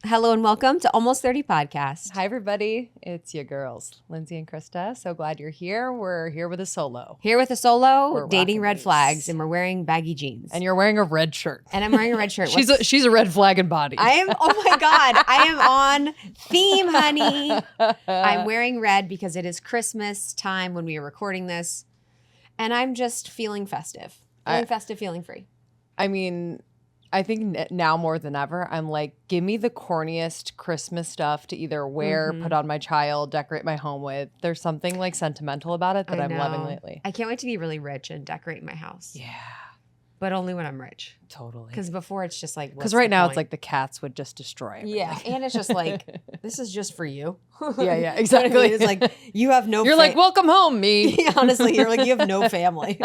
Hello and welcome to Almost 30 Podcast. Hi, everybody. It's your girls, Lindsey and Krista. So glad you're here. We're here with a solo. Here with a solo, We're dating red loose. flags, and we're wearing baggy jeans. And you're wearing a red shirt. And I'm wearing a red shirt. She's a red flag in body. I am, oh my God, I am on theme, honey. I'm wearing red because it is Christmas time when we are recording this. And I'm just feeling festive. Feeling free. I mean, I think now more than ever, I'm like, give me the corniest Christmas stuff to either wear, put on my child, decorate my home with. There's something like sentimental about it that I'm loving lately. I can't wait to be really rich and decorate my house. Yeah. But only when I'm rich. Totally. Because before it's just like, because right now it's like the cats would just destroy everything. Yeah. And it's just like, this is just for you. Yeah, exactly. You know what I mean? It's like, you have no You're like, welcome home, me. Yeah, honestly, you're like, you have no family.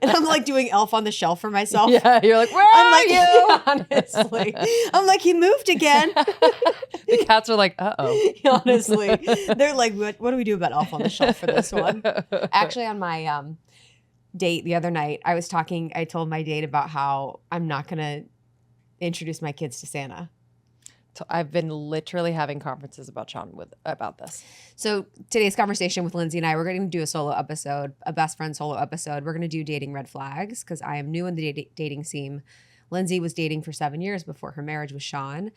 And I'm like doing Elf on the Shelf for myself. Yeah, you're like, where are you? Honestly. I'm like, he moved again. The cats are like, uh-oh. Honestly. They're like, what do we do about Elf on the Shelf for this one? Actually, on my date the other night, I told my date about how I'm not going to introduce my kids to Santa. I've been literally having conferences about this. So today's conversation with Lindsey and I, we're going to do a solo episode, a best friend solo episode. We're going to do dating red flags because I am new in the dating scene. Lindsey was dating for 7 years before her marriage with Sean.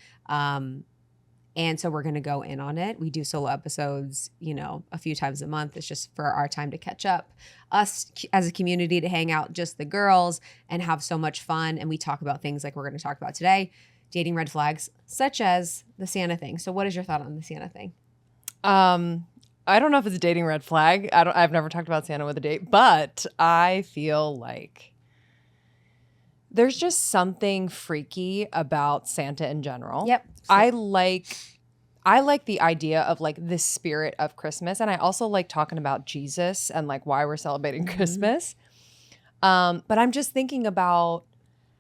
And so we're going to go in on it. We do solo episodes, a few times a month. It's just for our time to catch up. Us as a community to hang out, just the girls, and have so much fun. And we talk about things like we're going to talk about today, dating red flags, such as the Santa thing. So what is your thought on the Santa thing? I don't know if it's a dating red flag. I've never talked about Santa with a date, but I feel like there's just something freaky about Santa in general. Yep. I like the idea of like the spirit of Christmas. And I also like talking about Jesus and like why we're celebrating Christmas. But I'm just thinking about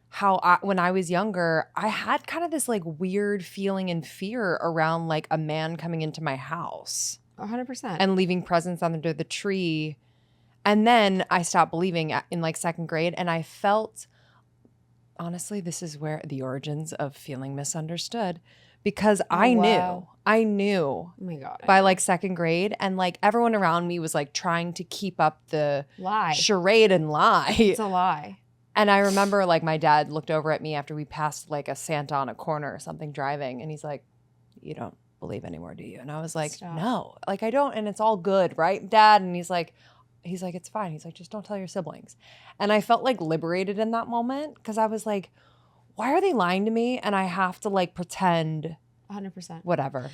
how when I was younger, I had kind of this like weird feeling and fear around like a man coming into my house. 100%. And leaving presents under the tree. And then I stopped believing in like second grade. And I felt, honestly, this is where the origins of feeling misunderstood. Because I knew oh my God, by like second grade, and like everyone around me was like trying to keep up the lie, charade and lie. It's a lie. And I remember like my dad looked over at me after we passed like a Santa on a corner or something driving, and he's like, "You don't believe anymore, do you?" And I was like, Stop. "No, like I don't, and it's all good, right, Dad?" And he's like, "It's fine." He's like, "Just don't tell your siblings." And I felt like liberated in that moment because I was like, why are they lying to me? And I have to like pretend 100%. Whatever.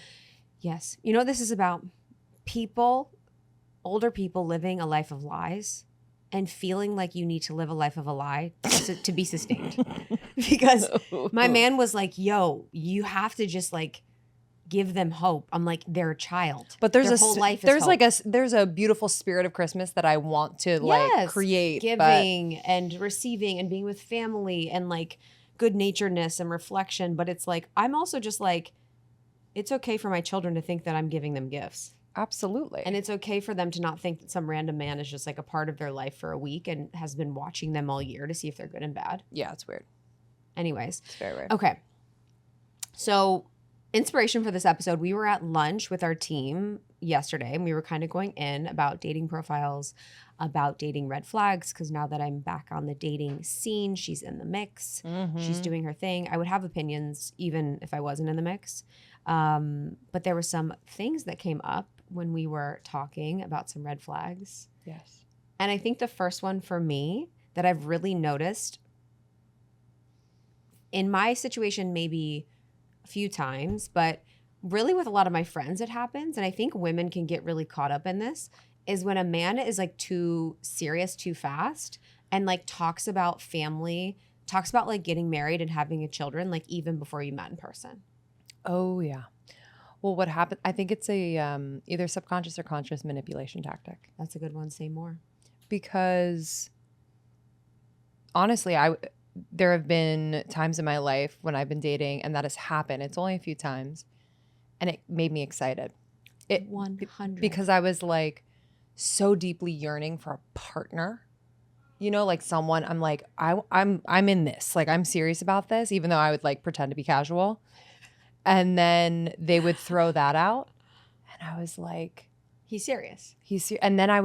Yes. You know what this is about? Older people living a life of lies and feeling like you need to live a life of a lie to be sustained. Because my man was like, yo, you have to just like give them hope. I'm like, they're a child. But there's their whole life is hope. There's a beautiful spirit of Christmas that I want to like create. Giving and receiving and being with family and like good naturedness and reflection. But it's like, I'm also just like, it's okay for my children to think that I'm giving them gifts. Absolutely. And it's okay for them to not think that some random man is just like a part of their life for a week and has been watching them all year to see if they're good and bad. Yeah, it's weird. Anyways. It's very weird. Okay. So inspiration for this episode, we were at lunch with our team yesterday and we were kind of going in about dating profiles, about dating red flags, because now that I'm back on the dating scene, she's in the mix. Mm-hmm. She's doing her thing. I would have opinions even if I wasn't in the mix. But there were some things that came up when we were talking about some red flags. Yes. And I think the first one for me that I've really noticed in my situation, maybe a few times, but really with a lot of my friends, it happens. And I think women can get really caught up in this, is when a man is like too serious, too fast, and like talks about family, talks about like getting married and having a children, like even before you met in person. Oh, yeah. Well, what happened, I think it's a either subconscious or conscious manipulation tactic. That's a good one. Say more. Because honestly, there have been times in my life when I've been dating and that has happened. It's only a few times. And it made me excited. 100. Because I was like so deeply yearning for a partner. You know, like someone, I'm like, I'm in this. Like, I'm serious about this, even though I would like pretend to be casual. And then they would throw that out. And I was like, he's serious. And then I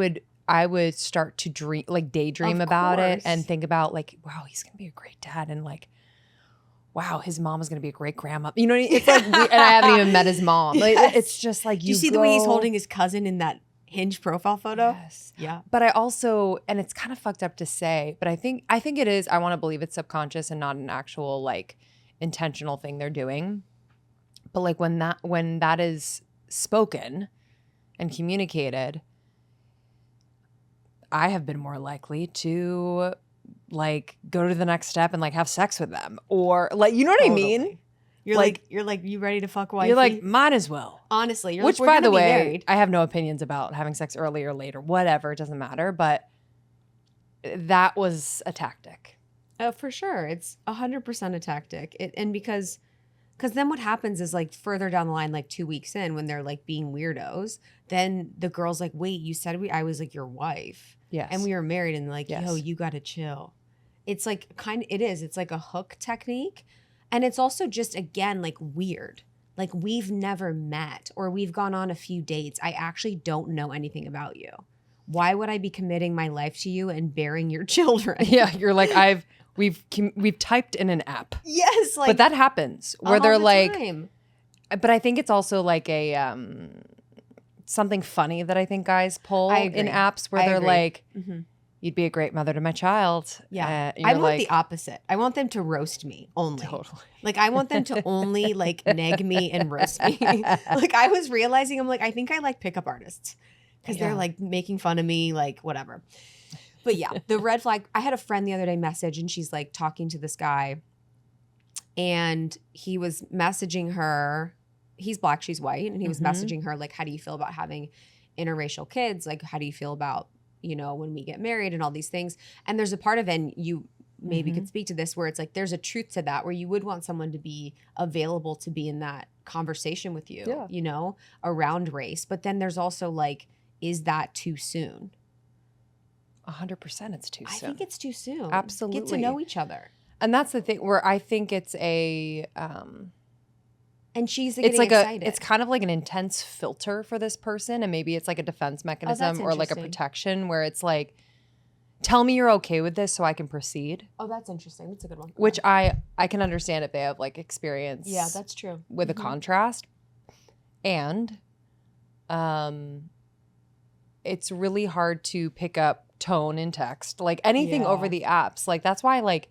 would start to daydream Of about it course. and think about like, wow, he's going to be a great dad. And like, wow, his mom is going to be a great grandma. You know what I mean? It's like, and I haven't even met his mom. Like, Yes. it's just like, Do you see the way he's holding his cousin in that Hinge profile photo? Yes. Yeah. But I also, and it's kind of fucked up to say, but I think it is, I want to believe it's subconscious and not an actual like intentional thing they're doing. But like when that is spoken and communicated, I have been more likely to like go to the next step and like have sex with them, or like, you know what I mean? You're like you ready to fuck wifey? You're like, might as well. Honestly, you're Which, like, we're by the gonna be way, married. I have no opinions about having sex early or late or whatever. It doesn't matter. But that was a tactic. For sure. It's 100% a tactic. And because then what happens is like further down the line, like 2 weeks in, when they're like being weirdos, then the girl's like, wait, you said I was like your wife. Yes. And we were married, and like, Yes. yo, you gotta chill. It's like it's like a hook technique. And it's also just, again, like weird. Like we've never met or we've gone on a few dates. I actually don't know anything about you. Why would I be committing my life to you and bearing your children? Yeah, you're like, we've typed in an app. Yes, like, But that happens where all they're the like, time. but I think it's also like a something funny that I think guys pull I in agree. apps where I they're agree. like, Mhm. you'd be a great mother to my child. Yeah. You're I want like, the opposite. I want them to roast me only. Totally. Like I want them to only like neg me and roast me. Like I was realizing, I'm like, I think I like pickup artists because Yeah. they're like making fun of me, like whatever. But yeah, the red flag. I had a friend the other day message, and she's like talking to this guy, and he was messaging her. He's black, she's white, and he was Mhm. messaging her like, how do you feel about having interracial kids? Like, how do you feel about, you know, when we get married and all these things? And there's a part of it, and you maybe could speak to this, where it's like there's a truth to that, where you would want someone to be available to be in that conversation with you, Yeah. you know, around race. But then there's also like, is that too soon? 100% it's too soon. I think it's too soon. Get to Absolutely. know each other. And that's the thing where I think it's a And she's it's getting like excited. it's kind of like an intense filter for this person, and maybe it's like a defense mechanism or like a interesting. protection where it's like, tell me you're okay with this so I can proceed. Oh, that's interesting. That's a good one. Go Which ahead. I can understand if they have like experience. Yeah, that's true. with a contrast. And it's really hard to pick up tone in text, like anything Yeah. over the apps. Like that's why, like,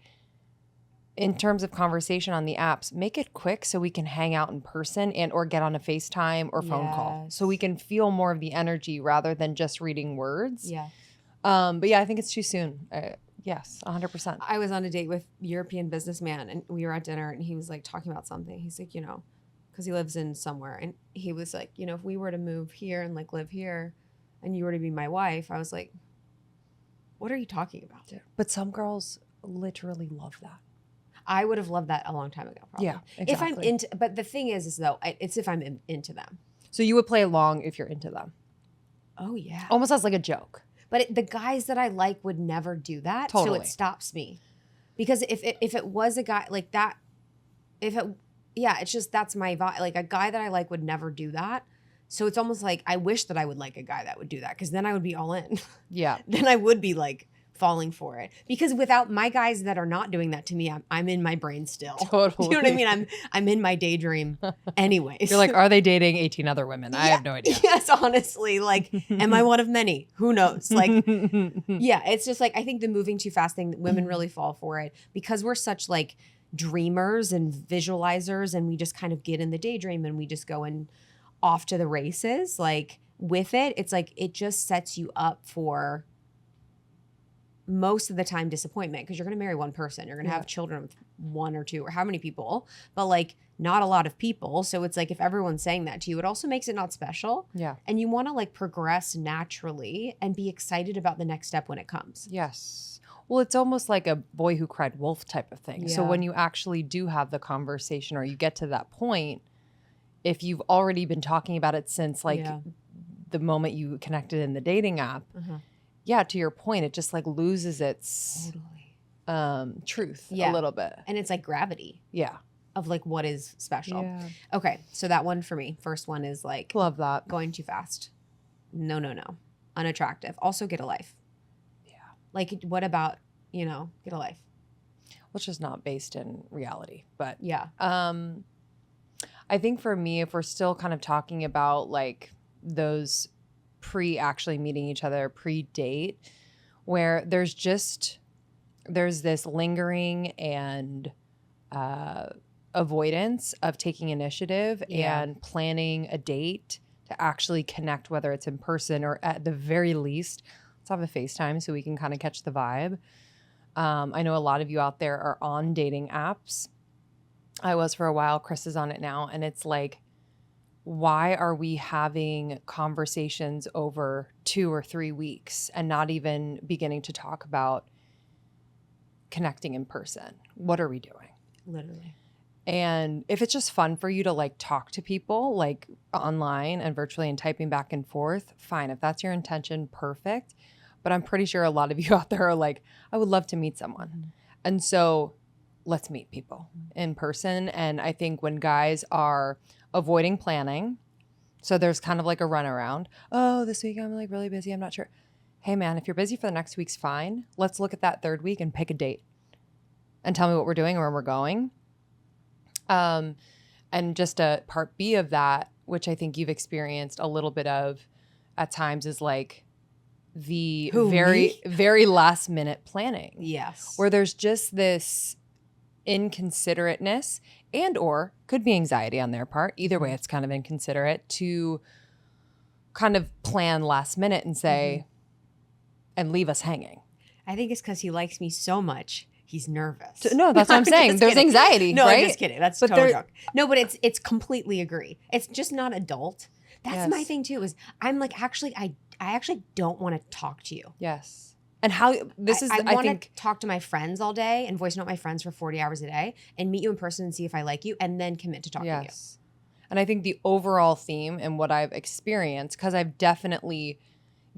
in terms of conversation on the apps, make it quick so we can hang out in person and or get on a FaceTime or phone call, so we Yes. can feel more of the energy rather than just reading words. Yeah. But yeah, I think it's too soon. Yes, 100%. I was on a date with a European businessman, and we were at dinner, and he was like talking about something. He's like, you know, because he lives in somewhere, and he was like, you know, if we were to move here and like live here, and you were to be my wife, I was like, what are you talking about? But some girls literally love that. I would have loved that a long time ago. Probably. Yeah, If I'm exactly. into, but the thing is though, it's if I'm into them. So you would play along if you're into them, Oh yeah. almost as like a joke. But the guys that I like would never do that. So Totally. it stops me. Because if it was a guy like that, it's just, that's my vibe. Like a guy that I like would never do that. So it's almost like I wish that I would like a guy that would do that, because then I would be all in. Yeah. Then I would be like falling for it. Because without my guys that are not doing that to me, I'm in my brain still. Totally. You know what I mean? I'm in my daydream anyways. You're like, are they dating 18 other women? I have no idea. Yes, honestly. Like, am I one of many? Who knows? Like, yeah, it's just like, I think the moving too fast thing, women really fall for it because we're such like dreamers and visualizers, and we just kind of get in the daydream and we just go and off to the races. Like with it, it's like, it just sets you up for most of the time disappointment, because you're going to marry one person. You're going to have children with one or two or how many people, but like not a lot of people. So it's like, if everyone's saying that to you, it also makes it not special. Yeah. And you want to like progress naturally and be excited about the next step when it comes. Yes. Well, it's almost like a boy who cried wolf type of thing. So Yeah. when you actually do have the conversation or you get to that point, if you've already been talking about it since like Yeah. the moment you connected in the dating app, yeah, to your point, it just like loses its Totally. truth Yeah. a little bit. And it's like gravity. Yeah. of like what is special. Yeah. Okay, so that one for me. First one is like Love that. going too fast. No. Unattractive. Also get a life. Yeah. Like what about, get a life. Which is not based in reality. But Yeah. I think for me, if we're still kind of talking about like those actually meeting each other, pre-date, where there's this lingering and avoidance of taking initiative and planning a date to actually connect, whether it's in person or at the very least, let's have a FaceTime so we can kind of catch the vibe. I know a lot of you out there are on dating apps. I was for a while. Chris is on it now. And it's like, why are we having conversations over 2 or 3 weeks and not even beginning to talk about connecting in person? What are we doing? Literally. And if it's just fun for you to like talk to people like online and virtually and typing back and forth, fine. If that's your intention, perfect. But I'm pretty sure a lot of you out there are like, I would love to meet someone. Mm-hmm. And so let's meet people in person. And I think when guys are avoiding planning, so there's kind of like a runaround. Oh, this week I'm like really busy. I'm not sure. Hey man, if you're busy for the next week's fine. Let's look at that third week and pick a date and tell me what we're doing or where we're going. And just a part B of that, which I think you've experienced a little bit of at times, is like the very last minute planning. Yes. Where there's just this inconsiderateness and or could be anxiety on their part. Either way, it's kind of inconsiderate to kind of plan last minute and say, and leave us hanging. I think it's because he likes me so much. He's nervous. No, that's what I'm saying. There's anxiety, no, right? I'm just kidding. That's total joke. No, but it's completely agree. It's just not adult. That's my thing too. Is I'm like I actually don't want to talk to you. Yes. And how this is, I want to talk to my friends all day and voice note my friends for 40 hours a day and meet you in person and see if I like you and then commit to talking to you. And I think the overall theme and what I've experienced, because I've definitely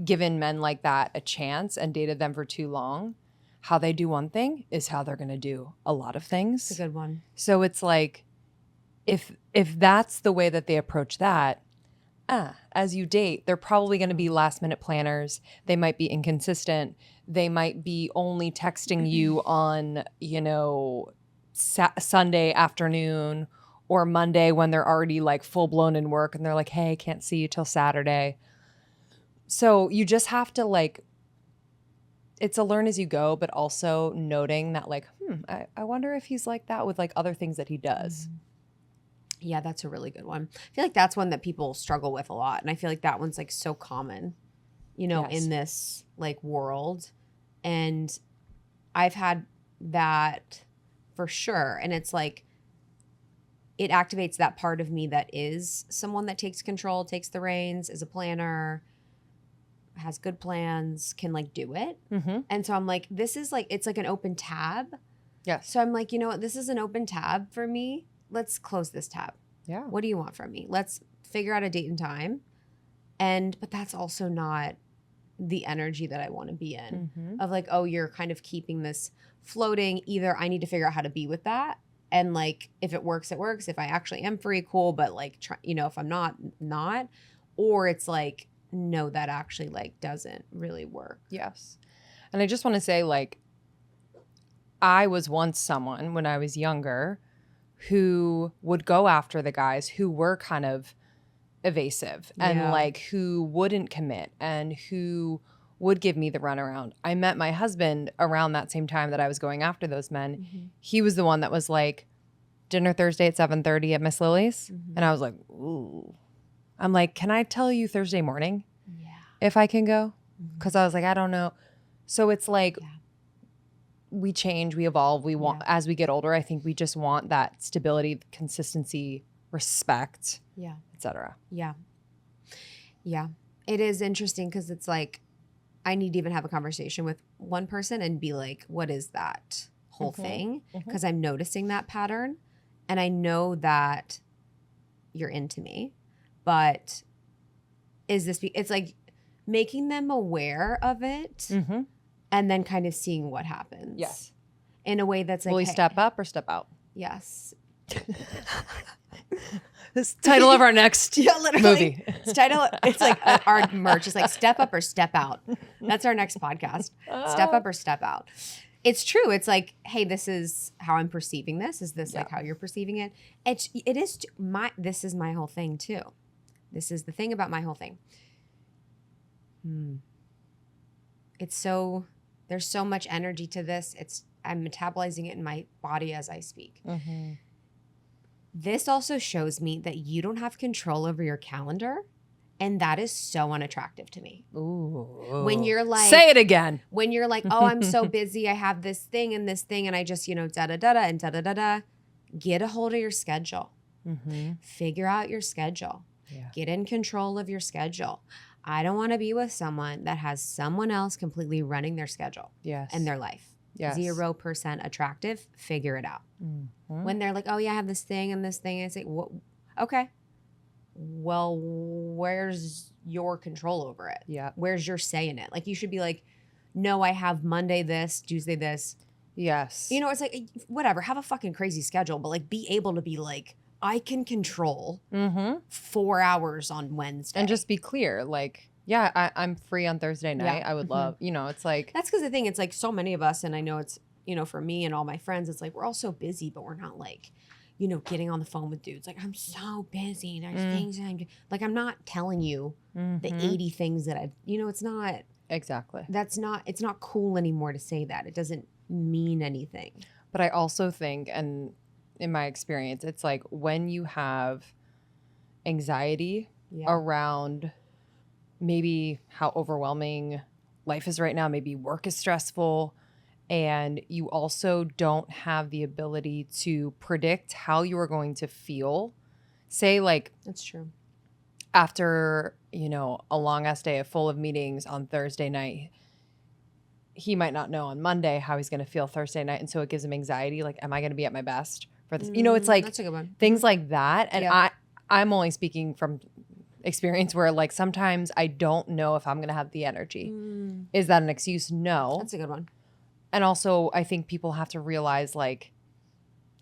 given men like that a chance and dated them for too long, how they do one thing is how they're going to do a lot of things. It's a good one. So it's like, if that's the way that they approach that, as you date, they're probably going to be last minute planners. They might be inconsistent. They might be only texting you on, Sunday afternoon or Monday when they're already like full blown in work and they're like, hey, can't see you till Saturday. So you just have to like, it's a learn as you go, but also noting that like, I wonder if he's like that with like other things that he does. Yeah, that's a really good one. I feel like that's one that people struggle with a lot. And I feel like that one's like so common, in this like world. And I've had that for sure. And it's like, it activates that part of me that is someone that takes control, takes the reins, is a planner, has good plans, can like do it. Mm-hmm. And so I'm like, this is like, it's like an open tab. Yeah. So I'm like, you know what? This is an open tab for me. Let's close this tab. Yeah. What do you want from me? Let's figure out a date and time. But that's also not the energy that I want to be in of like, oh, you're kind of keeping this floating. Either I need to figure out how to be with that. And like, if it works, it works. If I actually am free, cool. But like, if I'm not, or it's like, no, that actually like doesn't really work. Yes. And I just want to say like, I was once someone when I was younger who would go after the guys who were kind of evasive and like who wouldn't commit and who would give me the runaround. I met my husband around that same time that I was going after those men. Mm-hmm. He was the one that was like, dinner Thursday at 7:30 at Miss Lily's. Mm-hmm. And I was like, ooh. I'm like, can I tell you Thursday morning if I can go? Because I was like, I don't know. So it's like, we change, we evolve, we want, as we get older, I think we just want that stability, consistency, respect, etc. Yeah. It is interesting because it's like, I need to even have a conversation with one person and be like, what is that whole thing? Because I'm noticing that pattern and I know that you're into me, but is this, it's like making them aware of it and then kind of seeing what happens. Yes. In a way that's like, will he step up or step out? Yes. This title of our next movie. It's like our merch is like step up or step out. That's our next podcast. Step up or step out. It's true. It's like, hey, this is how I'm perceiving this. Is this like how you're perceiving it? This is my whole thing too. This is the thing about my whole thing. There's so much energy to this. I'm metabolizing it in my body as I speak. Mm-hmm. This also shows me that you don't have control over your calendar. And that is so unattractive to me. Ooh. When you're like, say it again. When you're like, oh, I'm so busy. I have this thing, and I just, da-da-da-da and da-da-da-da. Get a hold of your schedule. Mm-hmm. Figure out your schedule. Yeah. Get in control of your schedule. I don't want to be with someone that has someone else completely running their schedule and their life. Yes. 0% attractive. Figure it out. Mm-hmm. When they're like, oh, yeah, I have this thing and this thing. I say, okay. Well, where's your control over it? Yeah. Where's your say in it? Like, you should be like, no, I have Monday this, Tuesday this. Yes. It's like, whatever, have a fucking crazy schedule, but like be able to be like, I can control 4 hours on Wednesday. And just be clear, like, yeah, I'm free on Thursday night. I would love, it's like. That's because the thing, it's like so many of us, and I know it's, for me and all my friends, it's like, we're all so busy, but we're not like, getting on the phone with dudes. Like, I'm so busy. There's things that I'm like, I'm not telling you the 80 things that it's not. Exactly. It's not cool anymore to say that. It doesn't mean anything. But I also think, and in my experience, it's like when you have anxiety around maybe how overwhelming life is right now, maybe work is stressful, and you also don't have the ability to predict how you are going to feel. Say, like, that's true. After, a long ass day full of meetings on Thursday night, he might not know on Monday how he's going to feel Thursday night. And so it gives him anxiety. Like, am I going to be at my best for this? It's like that's a good one. Things like that. And I'm only speaking from experience where, like, sometimes I don't know if I'm going to have the energy. Is that an excuse? No. That's a good one. And also, I think people have to realize, like,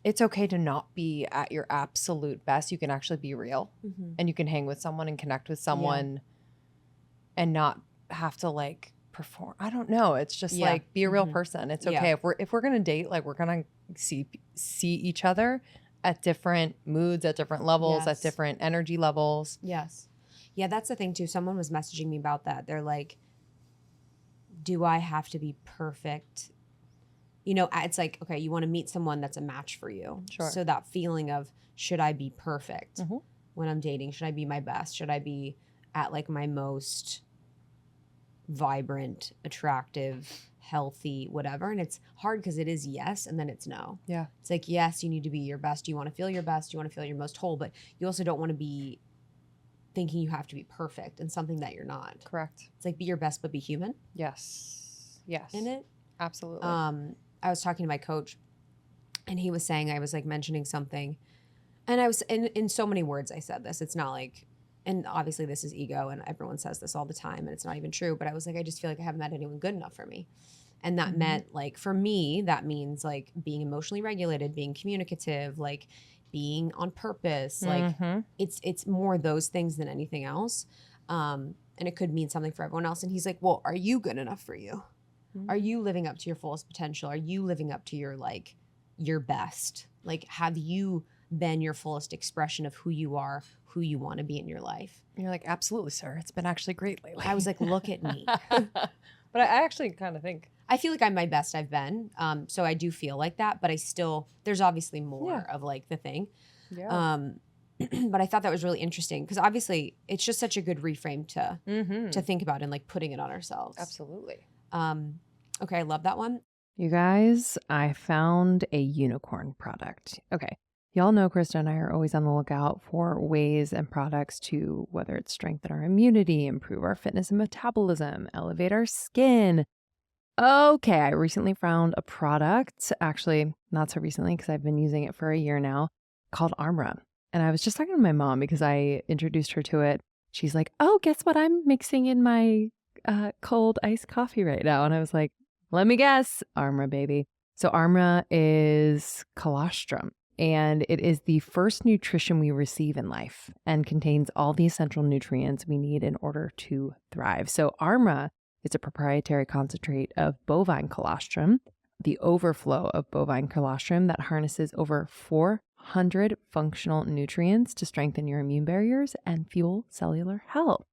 it's okay to not be at your absolute best. You can actually be real, and you can hang with someone and connect with someone and not have to, like, perform. I don't know. It's just like, be a real person. It's okay. If we're going to date, like, we're going to see each other at different moods, at different levels, at different energy levels. Yes. Yeah, that's the thing too. Someone was messaging me about that. They're like, do I have to be perfect? It's like, okay, you want to meet someone that's a match for you. Sure. So that feeling of, should I be perfect when I'm dating? Should I be my best? Should I be at like my most vibrant, attractive, healthy, whatever? And it's hard because it is yes, and then it's no. Yeah. It's like, yes, you need to be your best. You want to feel your best. You want to feel your most whole, but you also don't want to be thinking you have to be perfect in something that you're not. Correct. It's like, be your best, but be human. Yes. In it. Absolutely. I was talking to my coach, and he was saying, I was like mentioning something, and I was in so many words I said this. It's not like, and obviously this is ego, and everyone says this all the time, and it's not even true, but I was like, I just feel like I haven't met anyone good enough for me. And that meant, like, for me, that means like being emotionally regulated, being communicative, like being on purpose. Like it's more those things than anything else. And it could mean something for everyone else. And he's like, well, are you good enough for you? Are you living up to your fullest potential? Are you living up to your best? Like, have you been your fullest expression of who you are, who you want to be in your life? And you're like, absolutely, sir. It's been actually great lately. I was like, look at me. But I actually kind of think. I feel like I'm my best I've been. So I do feel like that, but there's obviously more of like the thing. Yeah. But I thought that was really interesting because obviously it's just such a good reframe to think about and like putting it on ourselves. Absolutely. Okay, I love that one. You guys, I found a unicorn product. Okay. Y'all know Krista and I are always on the lookout for ways and products to, whether it's strengthen our immunity, improve our fitness and metabolism, elevate our skin. Okay, I recently found a product, actually not so recently because I've been using it for a year now, called Armra. And I was just talking to my mom because I introduced her to it. She's like, oh, guess what I'm mixing in my cold iced coffee right now? And I was like, let me guess, Armra, baby. So Armra is colostrum. and it is the first nutrition we receive in life and contains all the essential nutrients we need in order to thrive. So Armra is a proprietary concentrate of bovine colostrum, the overflow of bovine colostrum that harnesses over 400 functional nutrients to strengthen your immune barriers and fuel cellular health.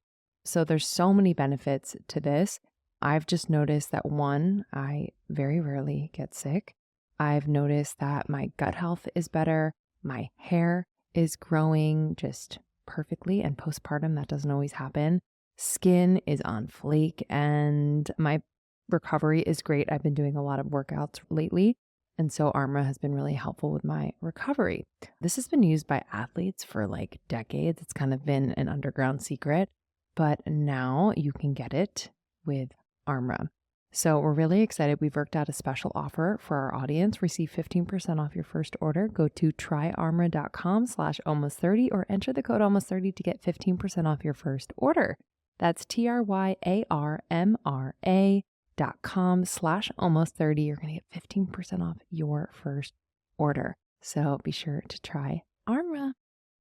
So there's so many benefits to this. I've just noticed that one, I very rarely get sick. I've noticed that my gut health is better. My hair is growing just perfectly, and postpartum, that doesn't always happen. Skin is on flake, and my recovery is great. I've been doing a lot of workouts lately, and so Armra has been really helpful with my recovery. This has been used by athletes for like decades. It's kind of been an underground secret, but now you can get it with Armra. So we're really excited. We've worked out a special offer for our audience. Receive 15% off your first order. Go to tryarmra.com/almost30 or enter the code almost30 to get 15% off your first order. That's tryarmra.com/almost30. You're going to get 15% off your first order. So be sure to try Armra.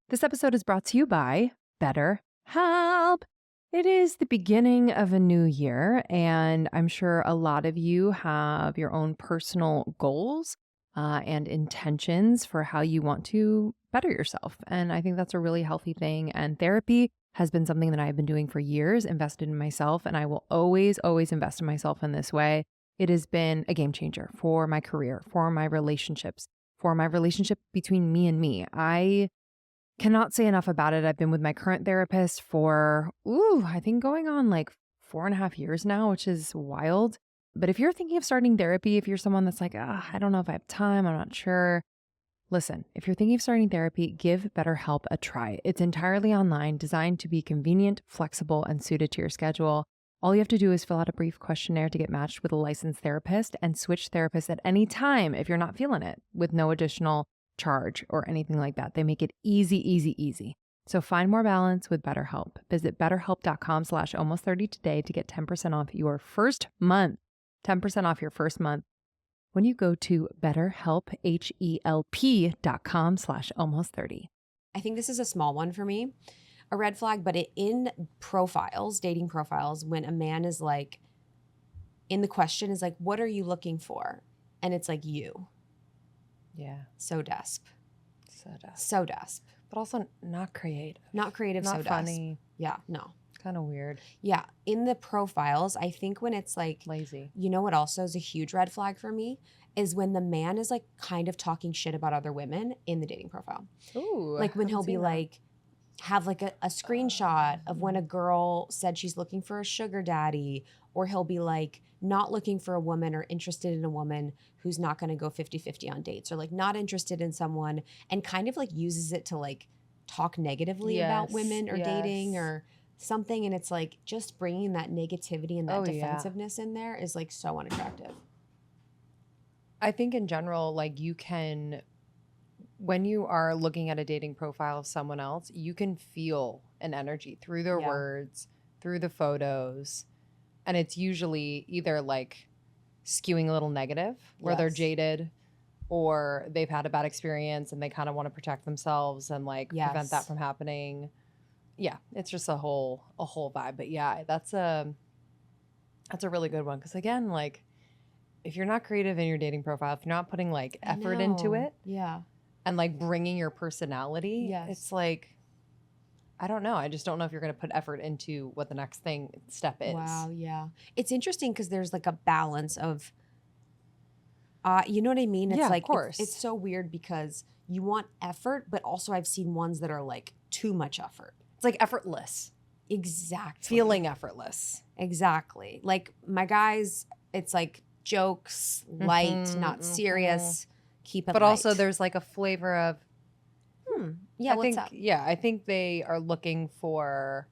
This episode is brought to you by BetterHelp. It is the beginning of a new year, and I'm sure a lot of you have your own personal goals and intentions for how you want to better yourself. And I think that's a really healthy thing. And therapy has been something that I've been doing for years, invested in myself, and I will always, always invest in myself in this way. It has been a game changer for my career, for my relationships, for my relationship between me and me. I cannot say enough about it. I've been with my current therapist for, I think going on like 4.5 years now, which is wild. But if you're thinking of starting therapy, if you're someone that's like, I don't know if I have time, I'm not sure. Listen, if you're thinking of starting therapy, give BetterHelp a try. It's entirely online, designed to be convenient, flexible, and suited to your schedule. All you have to do is fill out a brief questionnaire to get matched with a licensed therapist and switch therapists at any time if you're not feeling it, with no additional charge or anything like that. They make it easy, easy, easy. So find more balance with BetterHelp. Visit betterhelp.com/almost30 today to get 10% off your first month. 10% off your first month when you go to betterhelp, HELP.com/almost30. I think this is a small one for me, a red flag, but in profiles, dating profiles, when a man is like, in the question is like, what are you looking for? And it's like you. Yeah. So desp. So desp. But also not creative. Not creative, not so funny. Desp. Yeah, no. Kind of weird. Yeah. In the profiles, I think when it's like lazy. You know what also is a huge red flag for me is when the man is like kind of talking shit about other women in the dating profile. Ooh. Like when he'll be like, have like a screenshot of when a girl said she's looking for a sugar daddy, or he'll be like not looking for a woman or interested in a woman who's not going to go 50-50 on dates, or like not interested in someone, and kind of like uses it to like talk negatively about women or dating or something. And it's like just bringing that negativity and that defensiveness in there is like so unattractive. I think in general, like you can, when you are looking at a dating profile of someone else, you can feel an energy through their words, through the photos. And it's usually either like skewing a little negative, where they're jaded, or they've had a bad experience and they kind of want to protect themselves and like prevent that from happening. Yeah, it's just a whole vibe. But yeah, that's a really good one. Because again, like if you're not creative in your dating profile, if you're not putting like effort into it, and like bringing your personality, it's like, I don't know. I just don't know if you're going to put effort into what the next step is. Wow, yeah. It's interesting because there's like a balance of, you know what I mean? It's like, of course. It's so weird because you want effort, but also I've seen ones that are like too much effort. It's like effortless. Exactly. Feeling effortless. Exactly. Like my guys, it's like jokes, light, not serious, keep it but light. Also there's like a flavor of, yeah, what's up? Yeah, I think they are looking for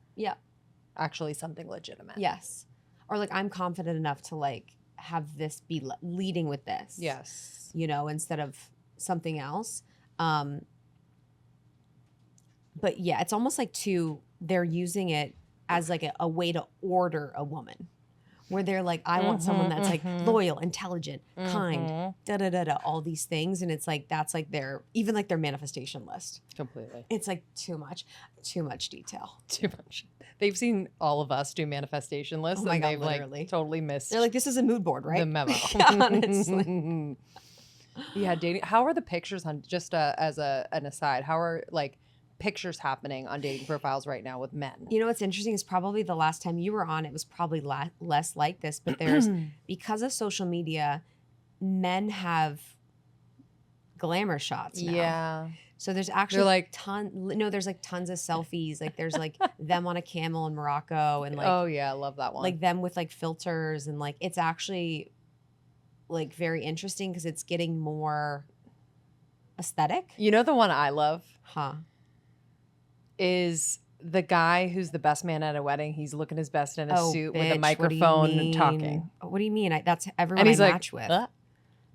actually something legitimate. Yes. Or like I'm confident enough to like have this be leading with this. Yes. You know, instead of something else. But yeah, it's almost like they're using it as like a way to order a woman, where they're like, I want someone that's like loyal, intelligent, kind, all these things. And it's like, that's like even like their manifestation list. Completely. It's like too much detail. Too much. They've seen all of us do manifestation lists, Oh my and God, they've literally. like totally missed. They're like, this is a mood board, right? The memo. Honestly. Yeah, dating. How are the pictures on? Just as an aside, how are like pictures happening on dating profiles right now with men? You know what's interesting is probably the last time you were on, it was probably less like this. But there's because of social media, men have glamour shots now. Yeah. So there's actually They're like there's like tons of selfies. Like there's like them on a camel in Morocco and like oh yeah, I love that one. like them with like filters and like it's actually like very interesting because it's getting more aesthetic. You know the one I love Huh. is the guy who's the best man at a wedding. He's looking his best in a suit with a Bitch, microphone and talking. What do you mean? That's everyone And he's I like, match with. "Huh?"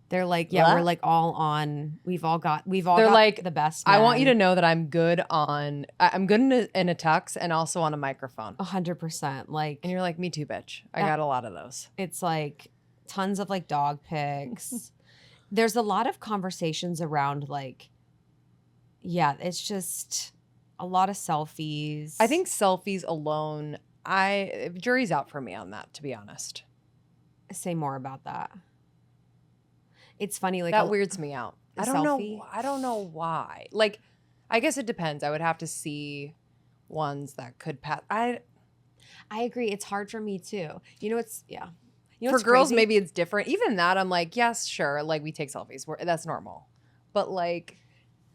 They're like, yeah, What? we're like all on. They're all got like, the best. I want you to men. know that I'm good in a tux and also on a microphone. 100%. Like, And you're like, me too, bitch. I Yeah. got a lot of those. it's like tons of like dog pics. There's a lot of conversations around like, yeah, it's just a lot of selfies. I think selfies alone, jury's out for me on that, to be honest. Say more about that. It's funny, like That weirds me out. a I don't selfie? know. I don't know why. Like, I guess it depends. I would have to see ones that could pass. I agree. It's hard for me too. You know, it's yeah. You know For what's girls, crazy? maybe it's different. Even that, I'm like, yes, sure. Like, we take selfies. That's normal. But like,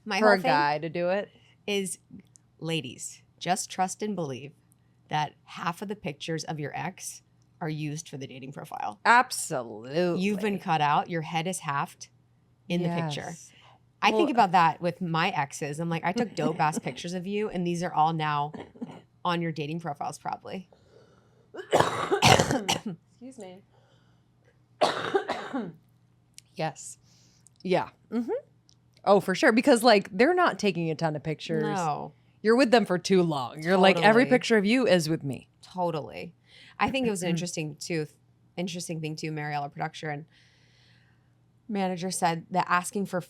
My for whole a thing guy to do it, is, ladies, just trust and believe that half of the pictures of your ex are used for the dating profile. absolutely. You've been cut out. Your head is halved in the picture. Yes. I Well- think about that with my exes. I'm like, I took dope ass pictures of you, and these are all now on your dating profiles, probably. Excuse me. Yes. Yeah. Mm-hmm. Oh, for sure. Because like they're not taking a ton of pictures. No, You're with them for too long. You're like, every Totally. picture of you is with me. totally. I think it was an interesting thing too. Mariella, producer and manager, said that asking for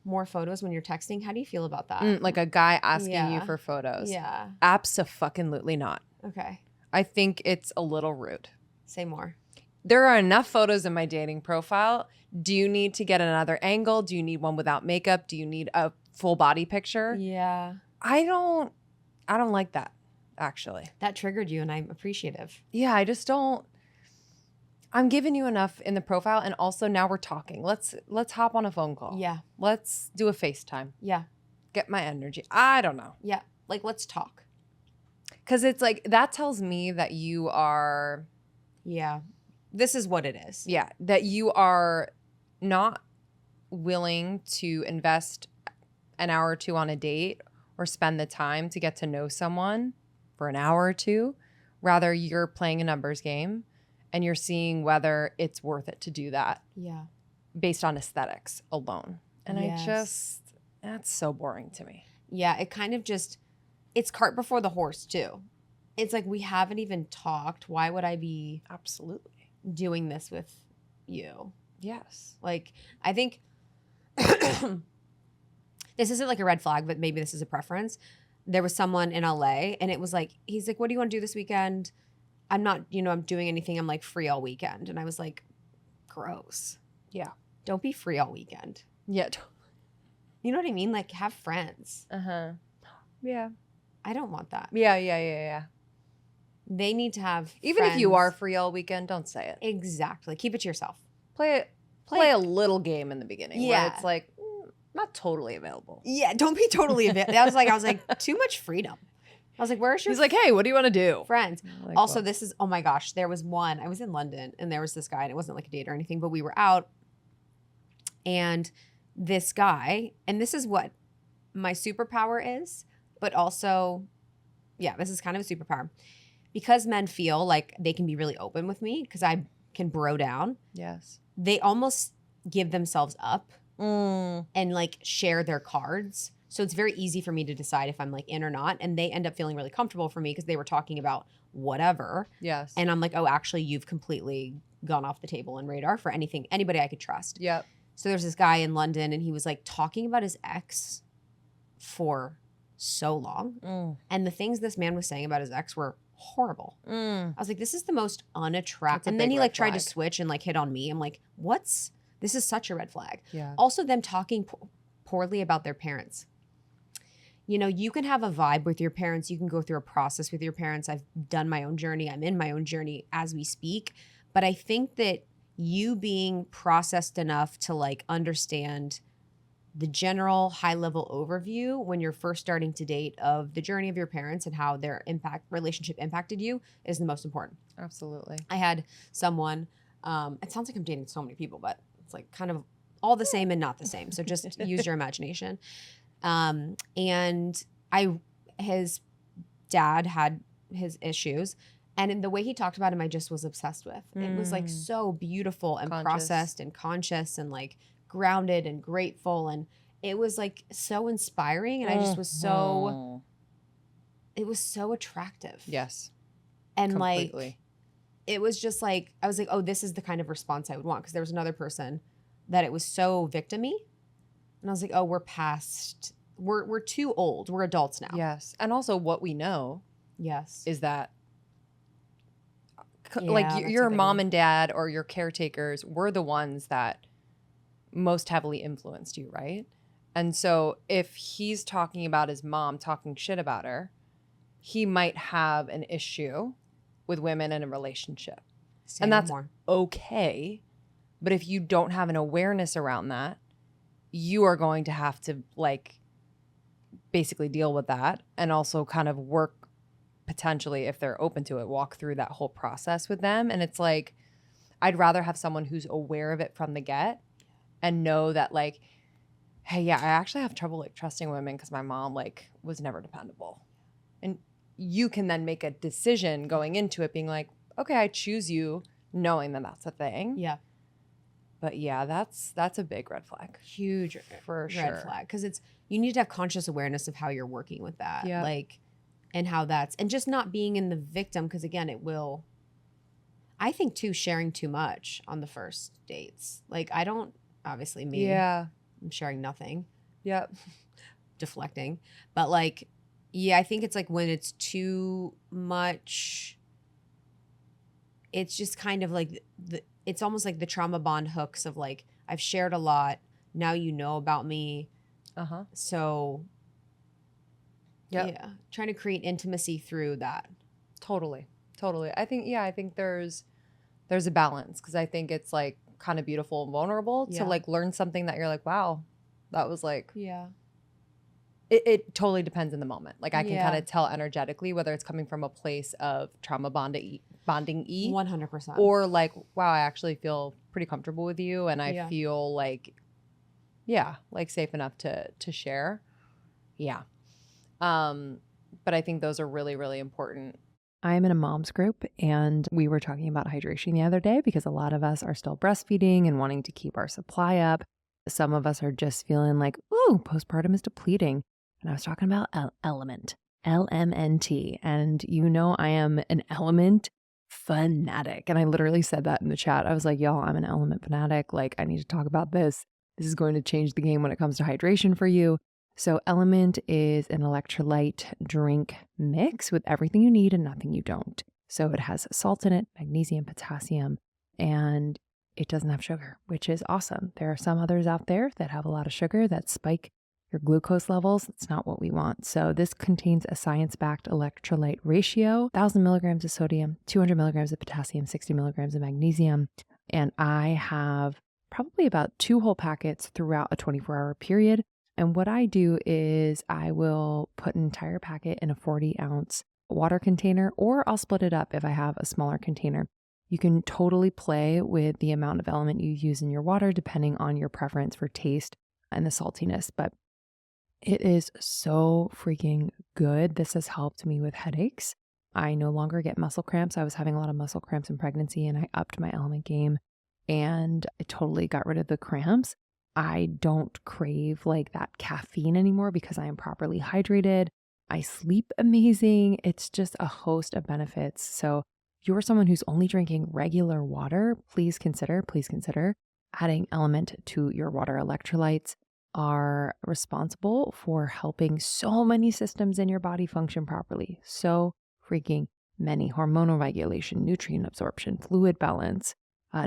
more photos when you're texting. How do you feel about that? Like a guy asking you Yeah. for photos. Yeah. Abso-fucking-lutely not. Okay. I think it's a little rude. Say more. There are enough photos in my dating profile. Do you need to get another angle? Do you need one without makeup? Do you need a full body picture? Yeah. I don't like that, actually. That triggered you, and I'm appreciative. Yeah, I just don't. I'm giving you enough in the profile, and also now we're talking. Let's hop on a phone call. Yeah. Let's do a FaceTime. Yeah. Get my energy. I don't know. Yeah. Like, let's talk. Because it's like, that tells me that you are, Yeah. This is what it is. yeah, that you are not willing to invest an hour or two on a date or spend the time to get to know someone for an hour or two. Rather, you're playing a numbers game and you're seeing whether it's worth it to do that Yeah. based on aesthetics alone. And Yes. that's so boring to me. Yeah. It kind of just, it's cart before the horse, too. It's like, we haven't even talked. Why would I be Absolutely. doing this with you? Yes. Like, I think this isn't like a red flag, but maybe this is a preference. There was someone in LA and it was like, he's like, what do you want to do this weekend? I'm not, I'm doing anything. I'm like free all weekend. And I was like, gross. Yeah. Don't be free all weekend. Yeah. You know what I mean? Like, have friends. Uh-huh. Yeah. I don't want that. Yeah. They need to have Even if you friends. are free all weekend, don't say it. Exactly. Keep it to yourself. Play a little game in the beginning where Yeah. it's like not totally available. Yeah, don't be totally available. I was like, too much freedom. I was like, where's your He's like, hey, what do you want to do? friends? Like, Also, well, this is, oh my gosh, there was one. I was in London and there was this guy, and it wasn't like a date or anything, but we were out. And this guy, and this is what my superpower is, but also, yeah, this is kind of a superpower. Because men feel like they can be really open with me because I can bro down, yes. they almost give themselves up Mm. and like share their cards So it's very easy for me to decide if I'm like in or not. And they end up feeling really comfortable for me because they were talking about whatever. Yes. And I'm like, oh, actually, you've completely gone off the table and radar for anybody I could trust. Yep. So there's this guy in London and he was like talking about his ex for so long. And the things this man was saying about his ex were horrible. I was like, this is the most unattractive. And then he like tried to switch and like hit on me. I'm like, this is such a red flag. Yeah. Also them talking poorly about their parents. You know, you can have a vibe with your parents. You can go through a process with your parents. I've done my own journey. I'm in my own journey as we speak. But I think that you being processed enough to like understand the general high level overview when you're first starting to date of the journey of your parents and how their relationship impacted you is the most important. Absolutely. I had someone, it sounds like I'm dating so many people, but it's like kind of all the same and not the same. So just use your imagination. And his dad had his issues. And in the way he talked about him, I just was obsessed with. It was like so beautiful and processed and conscious and like grounded and grateful. And it was like so inspiring. And I just was it was so attractive. Yes. And completely. like, it was just like, I was like, oh, this is the kind of response I would want. Because there was another person that it was so victim-y. And I was like, oh, we're too old. We're adults now. Yes. And also what we know is that like your mom and dad or your caretakers were the ones that most heavily influenced you, right? And so if he's talking about his mom, talking shit about her, he might have an issue with women in a relationship. And that's okay. But if you don't have an awareness around that, you are going to have to like basically deal with that and also kind of work potentially, if they're open to it, walk through that whole process with them. And it's like, I'd rather have someone who's aware of it from the get and know that like, hey, yeah, I actually have trouble like trusting women because my mom like was never dependable. And you can then make a decision going into it being like, okay, I choose you knowing that that's a thing. Yeah. But yeah, that's a big red flag. Huge for sure. Red flag. Because you need to have conscious awareness of how you're working with that. Yeah. Like, and how and just not being in the victim. Because again, I think too, sharing too much on the first dates. Like obviously me. Yeah. I'm sharing nothing. Yep. Deflecting. But like, yeah, I think it's like when it's too much, it's just kind of like it's almost like the trauma bond hooks of like, I've shared a lot. Now you know about me. So yeah, trying to create intimacy through that. Totally. I think there's a balance because I think it's like kind of beautiful and vulnerable to like learn something that you're like, wow, that was like, it totally depends in the moment. Like I can kind of tell energetically whether it's coming from a place of trauma bonding 100%, or like, wow, I actually feel pretty comfortable with you and I feel like, like safe enough to share. Yeah. But I think those are really, really important. I'm in a mom's group and we were talking about hydration the other day because a lot of us are still breastfeeding and wanting to keep our supply up. Some of us are just feeling like, ooh, postpartum is depleting. And I was talking about Element, LMNT. And you know, I am an Element fanatic. And I literally said that in the chat. I was like, y'all, I'm an Element fanatic. Like, I need to talk about this. This is going to change the game when it comes to hydration for you. So Element is an electrolyte drink mix with everything you need and nothing you don't. So it has salt in it, magnesium, potassium, and it doesn't have sugar, which is awesome. There are some others out there that have a lot of sugar that spike your glucose levels. It's not what we want. So this contains a science-backed electrolyte ratio, 1,000 milligrams of sodium, 200 milligrams of potassium, 60 milligrams of magnesium. And I have probably about 2 whole packets throughout a 24-hour period. And what I do is I will put an entire packet in a 40-ounce water container, or I'll split it up if I have a smaller container. You can totally play with the amount of element you use in your water depending on your preference for taste and the saltiness, but it is so freaking good. This has helped me with headaches. I no longer get muscle cramps. I was having a lot of muscle cramps in pregnancy and I upped my element game and I totally got rid of the cramps. I don't crave like that caffeine anymore because I am properly hydrated. I sleep amazing. It's just a host of benefits. So if you're someone who's only drinking regular water, please consider adding Element to your water. Electrolytes are responsible for helping so many systems in your body function properly. So freaking many: hormonal regulation, nutrient absorption, fluid balance,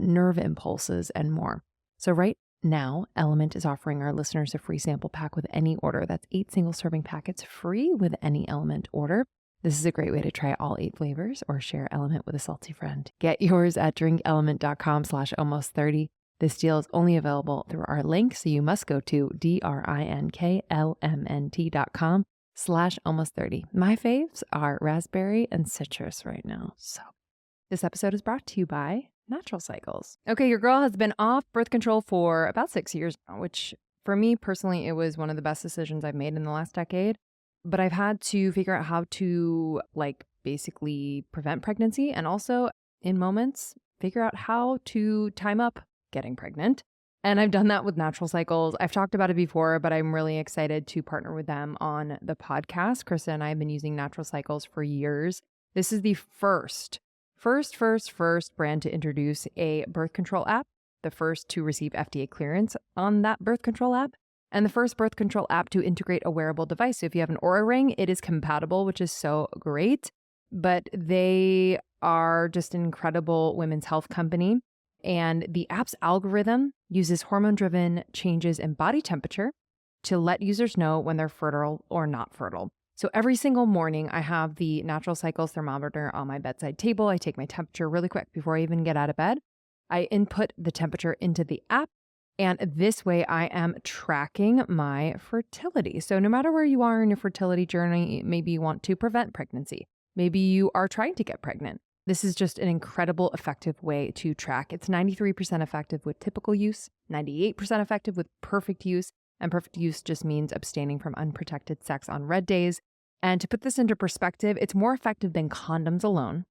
nerve impulses, and more. So right now, Element is offering our listeners a free sample pack with any order. That's 8 single serving packets free with any Element order. This is a great way to try all 8 flavors or share Element with a salty friend. Get yours at drinkelement.com/almost30. This deal is only available through our link, so you must go to drinklmnt.com/almost30. My faves are raspberry and citrus right now. So this episode is brought to you by Natural Cycles. Okay, your girl has been off birth control for about 6 years now, which for me personally, it was one of the best decisions I've made in the last decade. But I've had to figure out how to basically prevent pregnancy, and also in moments figure out how to time up getting pregnant. And I've done that with Natural Cycles. I've talked about it before, but I'm really excited to partner with them on the podcast. Krista and I have been using Natural Cycles for years. This is the first brand to introduce a birth control app, the first to receive FDA clearance on that birth control app, and the first birth control app to integrate a wearable device. So if you have an Oura Ring, it is compatible, which is so great. But they are just an incredible women's health company. And the app's algorithm uses hormone-driven changes in body temperature to let users know when they're fertile or not fertile. So every single morning, I have the Natural Cycles thermometer on my bedside table. I take my temperature really quick before I even get out of bed. I input the temperature into the app, and this way I am tracking my fertility. So no matter where you are in your fertility journey, maybe you want to prevent pregnancy. Maybe you are trying to get pregnant. This is just an incredible, effective way to track. It's 93% effective with typical use, 98% effective with perfect use, and perfect use just means abstaining from unprotected sex on red days. And to put this into perspective, it's more effective than condoms alone,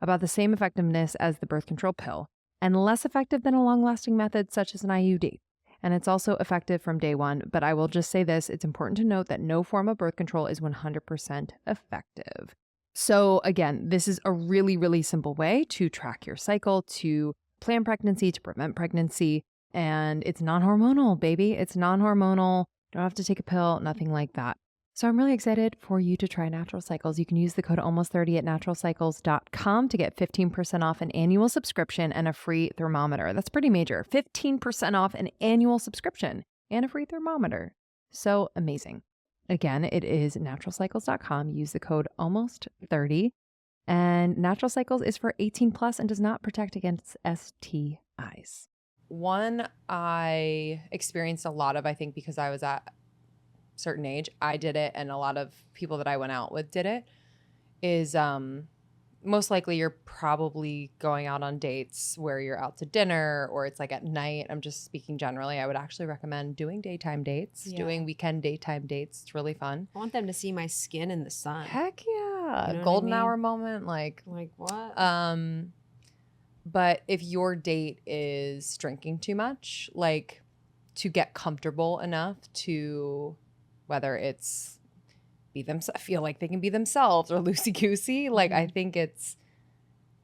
about the same effectiveness as the birth control pill, and less effective than a long-lasting method such as an IUD. And it's also effective from day one, but I will just say this: it's important to note that no form of birth control is 100% effective. So again, this is a really, really simple way to track your cycle, to plan pregnancy, to prevent pregnancy. And it's non-hormonal, baby. It's non-hormonal. Don't have to take a pill, nothing like that. So I'm really excited for you to try Natural Cycles. You can use the code almost30 at naturalcycles.com to get 15% off an annual subscription and a free thermometer. That's pretty major. 15% off an annual subscription and a free thermometer. So amazing. Again, it is naturalcycles.com. Use the code almost30. And Natural Cycles is for 18 plus and does not protect against STIs. One I experienced a lot of, I think, because I was at a certain age, I did it, and a lot of people that I went out with did it, is most likely you're probably going out on dates where you're out to dinner or it's at night. I'm just speaking generally. I would actually recommend doing daytime dates, doing weekend daytime dates. It's really fun. I want them to see my skin in the sun. Heck yeah. You know Golden what I mean? hour moment. Like what? But if your date is drinking too much, to get comfortable enough to, whether it's feel like they can be themselves or loosey-goosey, I think it's,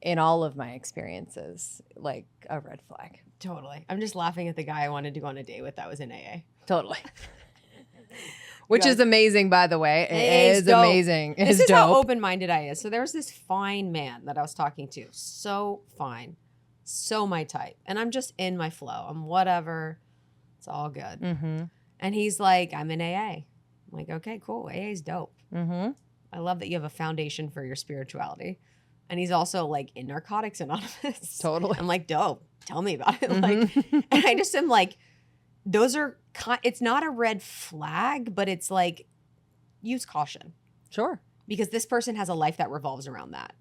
in all of my experiences, a red flag. Totally. I'm just laughing at the guy I wanted to go on a date with that was in AA. Totally. Which is amazing, by the way. It is dope. amazing. This is how open-minded I is. So there was this fine man that I was talking to. So fine. So my type. And I'm just in my flow. I'm whatever. It's all good. Mm-hmm. And he's like, I'm in AA. I'm like, okay, cool. AA is dope. Mm-hmm. I love that you have a foundation for your spirituality. And he's also in Narcotics Anonymous. Totally. I'm like, dope. Tell me about it. Mm-hmm. And I just am like, those are, it's not a red flag, but it's use caution. Sure. Because this person has a life that revolves around that.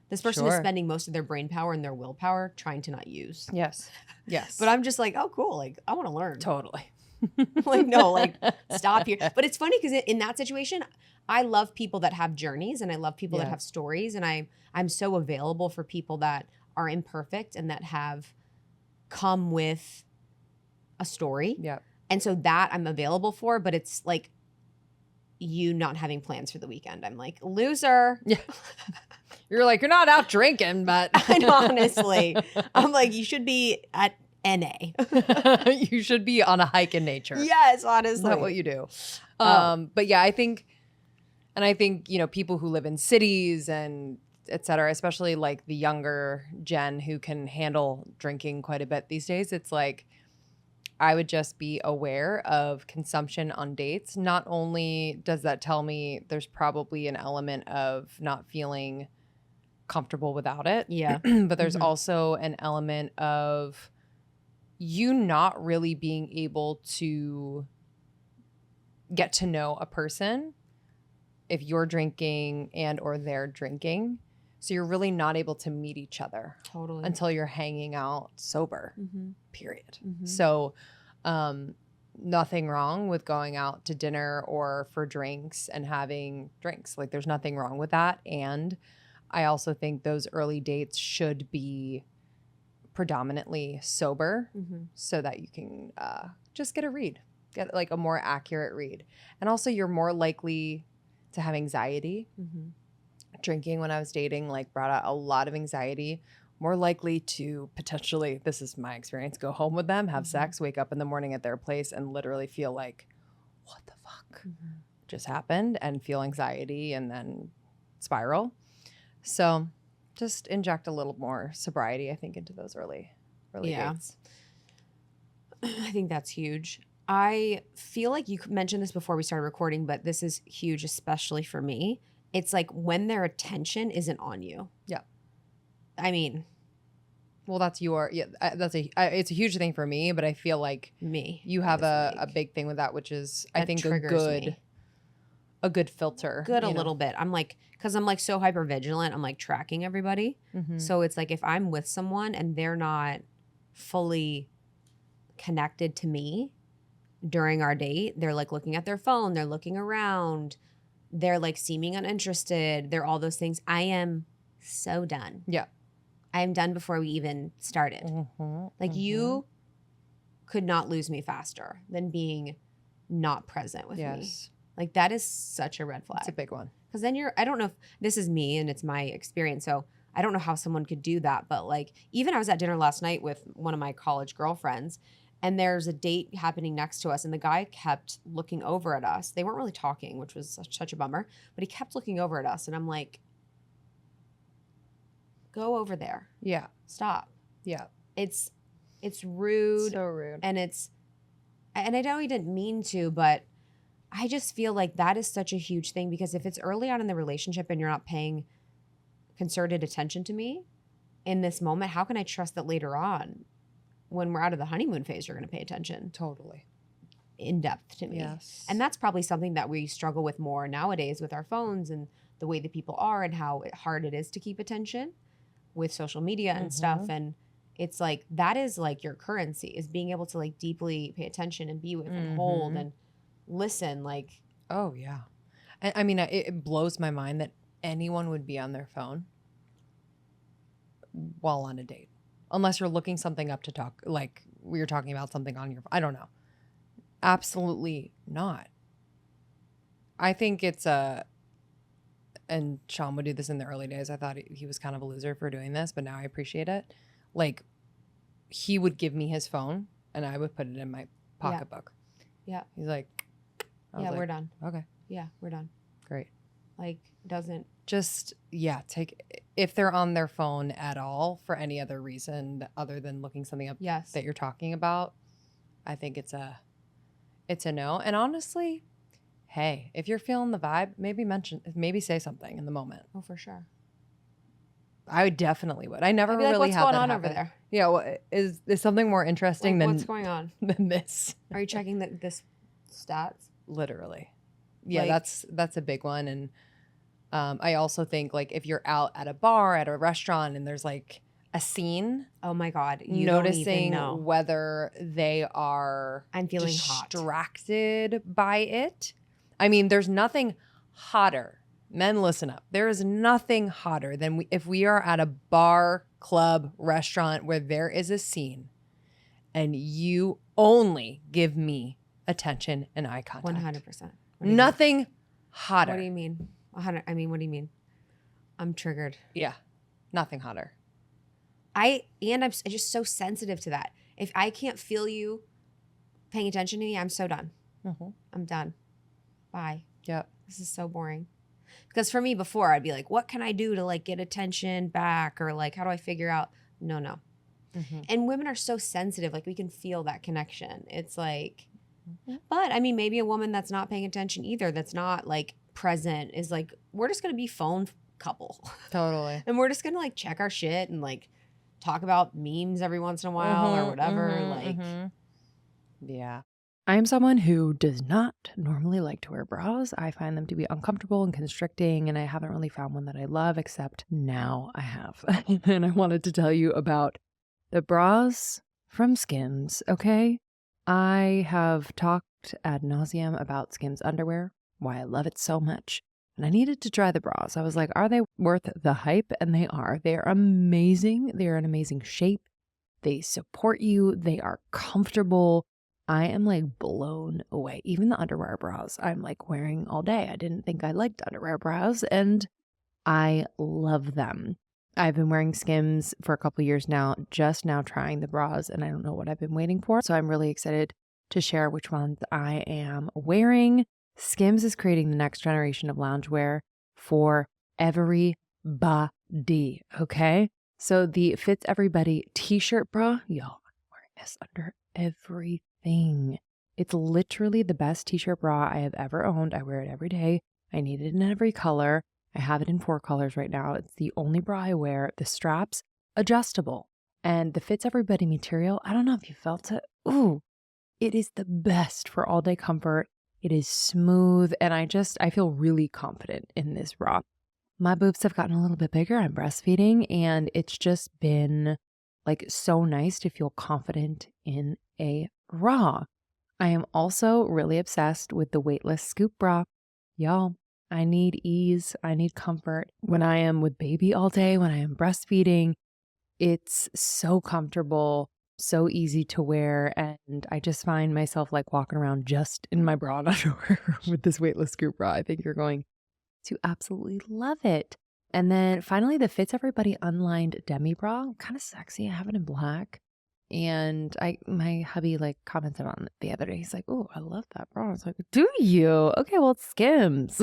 This person is spending most of their brain power and their willpower trying to not use. Yes. Yes. But I'm just oh, cool. I want to learn. Totally. No, stop here. But it's funny because in that situation, I love people that have journeys and I love people that have stories. And I'm so available for people that are imperfect and that have come with a story. Yeah. And so that I'm available for, but it's like you not having plans for the weekend. I'm like, loser. Yeah. You're like, you're not out drinking, but And honestly, I'm like, you should be at NA. you should be on a hike in nature. Yes, honestly. Is that what you do? But yeah, I think, you know, people who live in cities and et cetera, especially like the younger gen who can handle drinking quite a bit these days, it's like, I would just be aware of consumption on dates. Not only does that tell me there's probably an element of not feeling comfortable without it, Yeah. but there's also an element of you not really being able to get to know a person if you're drinking and or they're drinking. So you're really not able to meet each other Totally. until you're hanging out sober, Mm-hmm. period. Mm-hmm. So nothing wrong with going out to dinner or for drinks and having drinks. Like there's nothing wrong with that. And I also think those early dates should be predominantly sober so that you can just get like a more accurate read. And also you're more likely to have anxiety. Drinking when I was dating like brought out a lot of anxiety. More likely to potentially, this is my experience, go home with them, have sex, wake up in the morning at their place and literally feel like, what the fuck just happened, and feel anxiety and then spiral. So just inject a little more sobriety, I think, into those early dates. I think that's huge. I feel like you mentioned this before we started recording, but this is huge, especially for me. It's like when their attention isn't on you. Yeah. I mean, well, that's it's a huge thing for me, but I feel like you have a big thing with that, which is I think a good filter. Good a little bit. I'm like, because I'm like so hyper vigilant. I'm like tracking everybody. So it's like if I'm with someone and they're not fully connected to me during our date, they're like looking at their phone, they're looking around, they're like seeming uninterested, they're all those things. I am so done. Yeah. I am done before we even started. Like you could not lose me faster than being not present with me. Like that is such a red flag. It's a big one. Because then I don't know if this is me and it's my experience. So I don't know how someone could do that. But like, even I was at dinner last night with one of my college girlfriends and there's a date happening next to us and the guy kept looking over at us. They weren't really talking, which was such a bummer, but he kept looking over at us. And I'm like, go over there. Yeah. Stop. Yeah. It's rude. So rude. And I know he didn't mean to, but I just feel like that is such a huge thing because if it's early on in the relationship and you're not paying concerted attention to me in this moment, how can I trust that later on when we're out of the honeymoon phase, you're going to pay attention? Totally. In depth to me. Yes. And that's probably something that we struggle with more nowadays with our phones and the way that people are and how hard it is to keep attention with social media and stuff. And it's like, that is like your currency, is being able to like deeply pay attention and be with and hold and listen. Like, oh yeah. I mean, it blows my mind that anyone would be on their phone while on a date, unless you're looking something up to talk, like we were talking about something on your, I don't know. Absolutely not. I think it's and Sean would do this in the early days. I thought he was kind of a loser for doing this, but now I appreciate it. Like, he would give me his phone and I would put it in my pocketbook. Yeah. He's like, yeah, we're done. Okay. Yeah, we're done. Great. Like, doesn't. Just, yeah, if they're on their phone at all for any other reason other than looking something up that you're talking about, I think it's a no. And honestly, hey, if you're feeling the vibe, maybe say something in the moment. Oh, for sure. I definitely would. I never I'd be like, really what's had going that on happen. over there? Yeah, well, is something more interesting Like, than what's going on than this? Are you checking this stats? Literally. Yeah, Like, that's a big one. And I also think like if you're out at a bar, at a restaurant, and there's like a scene. Oh my God. You noticing don't even know. whether they are I'm feeling distracted by it. I mean, there's nothing hotter. Men, listen up. There is nothing hotter than if we are at a bar, club, restaurant where there is a scene and you only give me attention and eye contact. 100%. Nothing hotter. What do you mean? 100. I mean, what do you mean? I'm triggered. Yeah, nothing hotter. I'm just so sensitive to that. If I can't feel you paying attention to me, I'm so done. Mm-hmm. I'm done. Bye. Yep. This is so boring. Because for me before, I'd be like, what can I do to like get attention back? Or like, how do I figure out? No. Mm-hmm. And women are so sensitive. Like we can feel that connection. It's like, Mm-hmm. but I mean, maybe a woman that's not paying attention either, that's not like present, is like, we're just going to be phone couple. Totally. And we're just going to like check our shit and like talk about memes every once in a while or whatever. Yeah. I am someone who does not normally like to wear bras. I find them to be uncomfortable and constricting, and I haven't really found one that I love, except now I have. And I wanted to tell you about the bras from Skims, okay? I have talked ad nauseum about Skims underwear, why I love it so much. And I needed to try the bras. I was like, are they worth the hype? And they are. They are amazing. They are an amazing shape. They support you. They are comfortable. I am like blown away. Even the underwear bras I'm like wearing all day. I didn't think I liked underwear bras, and I love them. I've been wearing Skims for a couple years now, just now trying the bras, and I don't know what I've been waiting for. So I'm really excited to share which ones I am wearing. Skims is creating the next generation of loungewear for everybody, okay? So the Fits Everybody t-shirt bra, y'all, I'm wearing this under everything. It's literally the best t-shirt bra I have ever owned. I wear it every day. I need it in every color. I have it in 4 colors right now. It's the only bra I wear. The straps, adjustable. And the Fits Everybody material, I don't know if you felt it. Ooh, it is the best for all day comfort. It is smooth, and I feel really confident in this bra. My boobs have gotten a little bit bigger. I'm breastfeeding, and it's just been like so nice to feel confident in a bra. I am also really obsessed with the weightless scoop bra. Y'all, I need ease. I need comfort. When I am with baby all day, when I am breastfeeding, it's so comfortable, so easy to wear, and I just find myself like walking around just in my bra and underwear with this weightless scoop bra. I think you're going to absolutely love it. And then finally, the Fits Everybody unlined demi bra, kind of sexy. I have it in black, and my hubby like commented on it the other day. He's like, "Oh, I love that bra." I was like, "Do you? Okay, well, it's Skims."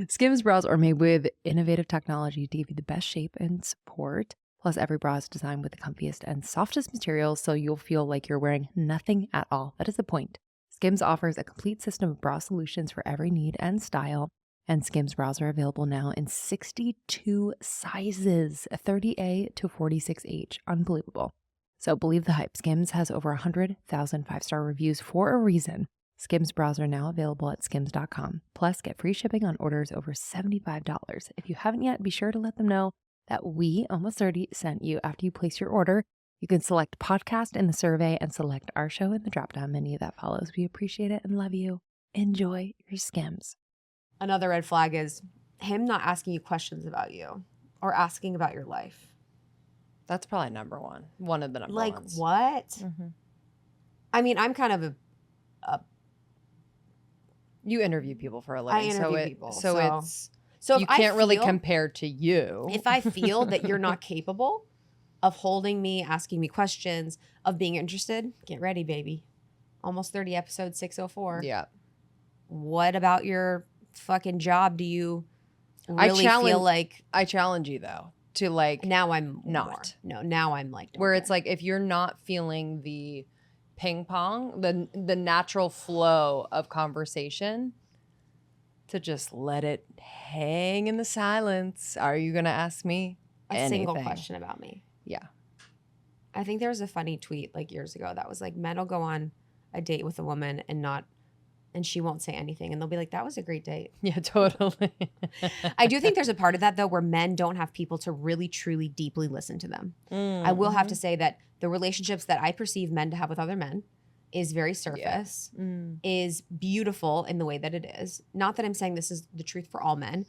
Skims bras are made with innovative technology to give you the best shape and support. Plus, every bra is designed with the comfiest and softest materials, so you'll feel like you're wearing nothing at all. That is the point. Skims offers a complete system of bra solutions for every need and style, and Skims bras are available now in 62 sizes, 30A to 46H. Unbelievable. So believe the hype. Skims has over 100,000 5-star reviews for a reason. Skims bras are now available at skims.com. Plus, get free shipping on orders over $75. If you haven't yet, be sure to let them know that we, Almost 30, sent you after you place your order. You can select podcast in the survey and select our show in the drop-down menu that follows. We appreciate it and love you. Enjoy your Skims. Another red flag is him not asking you questions about you or asking about your life. That's probably number one. One of the number ones. Like what? Mm-hmm. I mean, I'm kind of a You interview people for a living. I interview people. So you can't really compare to you. If I feel that you're not capable of holding me, asking me questions, of being interested, get ready, baby. Almost 30 episodes, 604. Yeah. What about your fucking job do you really feel like? I challenge you, though, to like. Now I'm not. More. No, now I'm like. Where it's like, if you're not feeling the ping pong, the natural flow of conversation, to just let it hang in the silence. Are you going to ask me anything? Single question about me? Yeah. I think there was a funny tweet like years ago that was like, men will go on a date with a woman and she won't say anything. And they'll be like, that was a great date. Yeah, totally. I do think there's a part of that though, where men don't have people to really, truly, deeply listen to them. I will have to say that the relationships that I perceive men to have with other men is very surface, is beautiful in the way that it is. Not that I'm saying this is the truth for all men.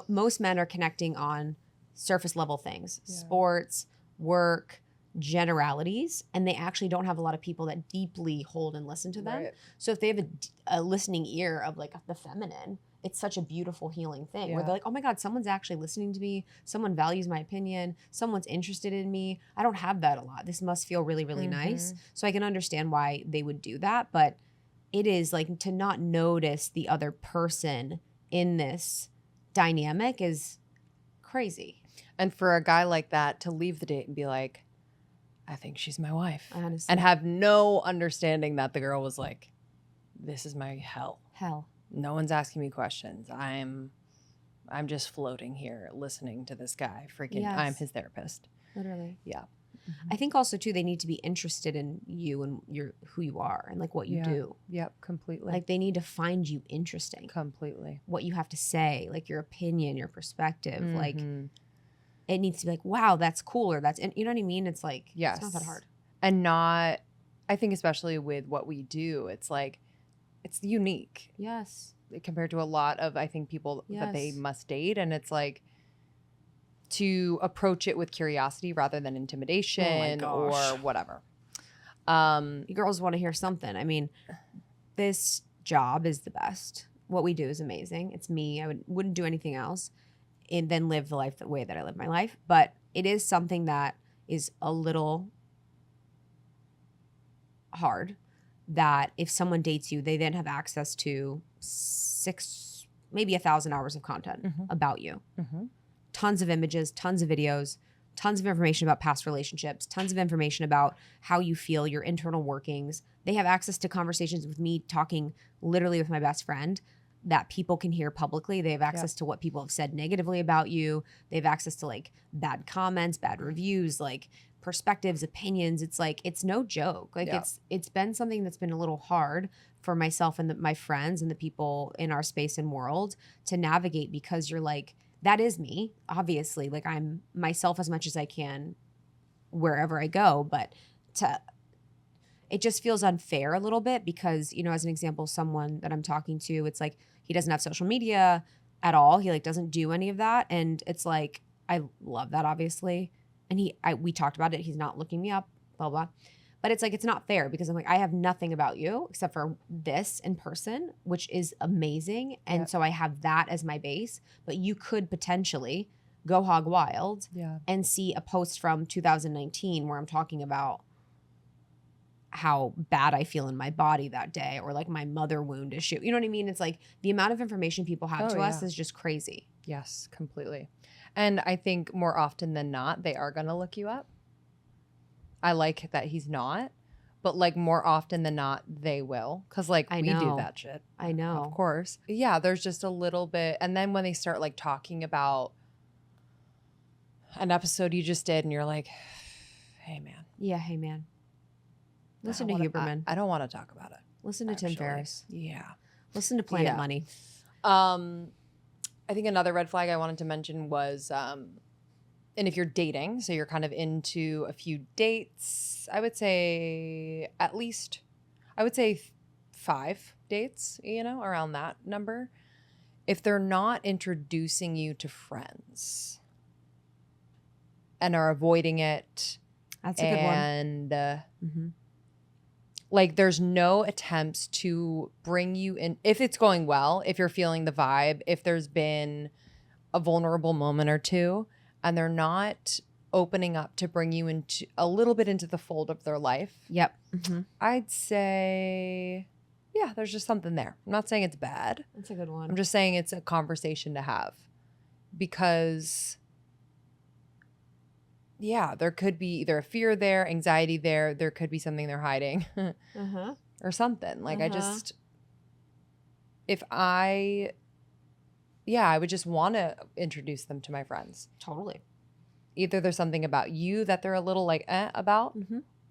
Most men are connecting on surface level things, sports, work, generalities, and they actually don't have a lot of people that deeply hold and listen to them. Right. So if they have a listening ear of like the feminine, it's such a beautiful healing thing where Yeah. they're like, oh my God, someone's actually listening to me. Someone values my opinion. Someone's interested in me. I don't have that a lot. This must feel really, really nice. So I can understand why they would do that. But it is like to not notice the other person in this dynamic is crazy. And for a guy like that to leave the date and be like, I think she's my wife. Honestly. And have no understanding that the girl was like, this is my hell. Hell. No one's asking me questions. I'm just floating here listening to this guy. Freaking, Yes. I'm his therapist. Literally. Yeah. I think also too, they need to be interested in you and who you are and like what you do. Yep, completely. Like they need to find you interesting. Completely. What you have to say, like your opinion, your perspective. Like Mhm. it needs to be like, wow, that's cool, or that's, and you know what I mean? It's like, Yes. it's not that hard. And not, I think especially with what we do, it's like, it's unique Yes. compared to a lot of, I think, people that they Yes. must date. And it's like to approach it with curiosity rather than intimidation or gosh. whatever. You girls want to hear something. I mean, this job is the best. What we do is amazing. It's me. I wouldn't do anything else and then live the life the way that I live my life. But it is something that is a little hard, that if someone dates you, they then have access to 6, maybe 1,000 hours of content about you. Tons of images, tons of videos, tons of information about past relationships, tons of information about how you feel, your internal workings. They have access to conversations with me talking literally with my best friend that people can hear publicly. They have access to what people have said negatively about you. They have access to like bad comments, bad reviews, like perspectives, opinions. It's like, it's no joke. Like it's been something that's been a little hard for myself and my friends and the people in our space and world to navigate, because you're like, that is me, obviously. Like I'm myself as much as I can wherever I go, but it just feels unfair a little bit because, you know, as an example, someone that I'm talking to, it's like he doesn't have social media at all. He like doesn't do any of that. And it's like, I love that, obviously. And we talked about it. He's not looking me up, blah, blah. But it's like, it's not fair because I'm like, I have nothing about you except for this in person, which is amazing. And so I have that as my base. But you could potentially go hog wild and see a post from 2019 where I'm talking about how bad I feel in my body that day, or like my mother wound issue. You know what I mean? It's like the amount of information people have to us is just crazy. Yes, completely. And I think more often than not, they are going to look you up. I like that he's not, but like more often than not, they will. Cause like we do that shit. I know. Of course. Yeah, there's just a little bit. And then when they start like talking about an episode you just did and you're like, hey man. Yeah, hey man. Listen to Huberman. I don't want to talk about it. Listen to Tim Ferriss. Yeah. Listen to Planet Money. I think another red flag I wanted to mention was, and if you're dating, so you're kind of into a few dates, I would say 5 dates, you know, around that number. If they're not introducing you to friends and are avoiding it. That's a good one. And like there's no attempts to bring you in. If it's going well, if you're feeling the vibe, if there's been a vulnerable moment or two, and they're not opening up to bring you into a little bit into the fold of their life. Yep. I'd say, yeah, there's just something there. I'm not saying it's bad. That's a good one. I'm just saying it's a conversation to have, because yeah, there could be either a fear there, anxiety there. There could be something they're hiding or something. Like I would just want to introduce them to my friends. Totally. Either there's something about you that they're a little like about,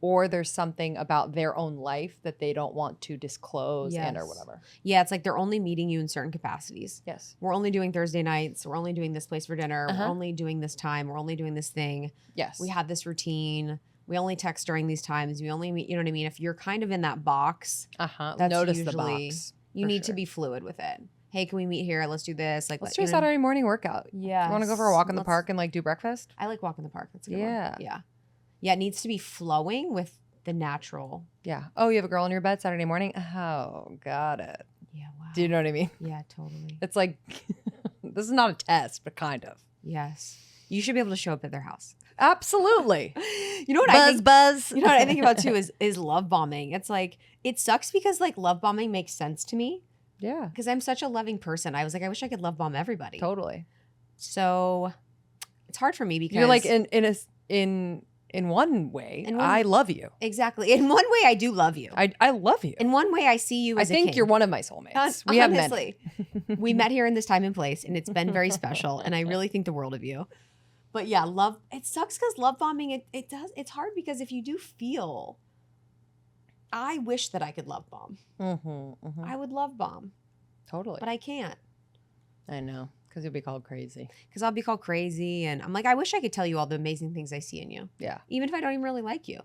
or there's something about their own life that they don't want to disclose and or whatever. Yeah, it's like they're only meeting you in certain capacities. Yes. We're only doing Thursday nights. We're only doing this place for dinner. We're only doing this time. We're only doing this thing. Yes. We have this routine. We only text during these times. We only meet, you know what I mean? If you're kind of in that box, that's notice usually, the box. You need to be fluid with it. Hey, can we meet here? Let's do this. Like, let's do a Saturday morning workout. Yeah. You want to go for a walk in the park and like do breakfast? I like walking the park. That's a good one. Yeah. Yeah, it needs to be flowing with the natural. Yeah. Oh, you have a girl in your bed Saturday morning? Oh, got it. Yeah, wow. Do you know what I mean? Yeah, totally. It's like, this is not a test, but kind of. Yes. You should be able to show up at their house. Absolutely. You know what I think? Buzz. You know what I think about too is love bombing. It's like, it sucks because like love bombing makes sense to me Yeah, because I'm such a loving person. I was like, I wish I could love bomb everybody. totally. So it's hard for me because You're like in one way, I love you. Exactly. In one way, I do love you. I love you. In one way, I see you as I think a king. you're one of my soulmates. We have many. We met here in this time and place, and it's been very special, and I really think the world of you. But yeah, love, it sucks because love bombing, it's hard because if you do feel, I wish that I could love bomb. I would love bomb, Totally. but I can't. I know, because you'll be called crazy. Because I'll be called crazy, and I'm like, I wish I could tell you all the amazing things I see in you. Yeah. Even if I don't even really like you.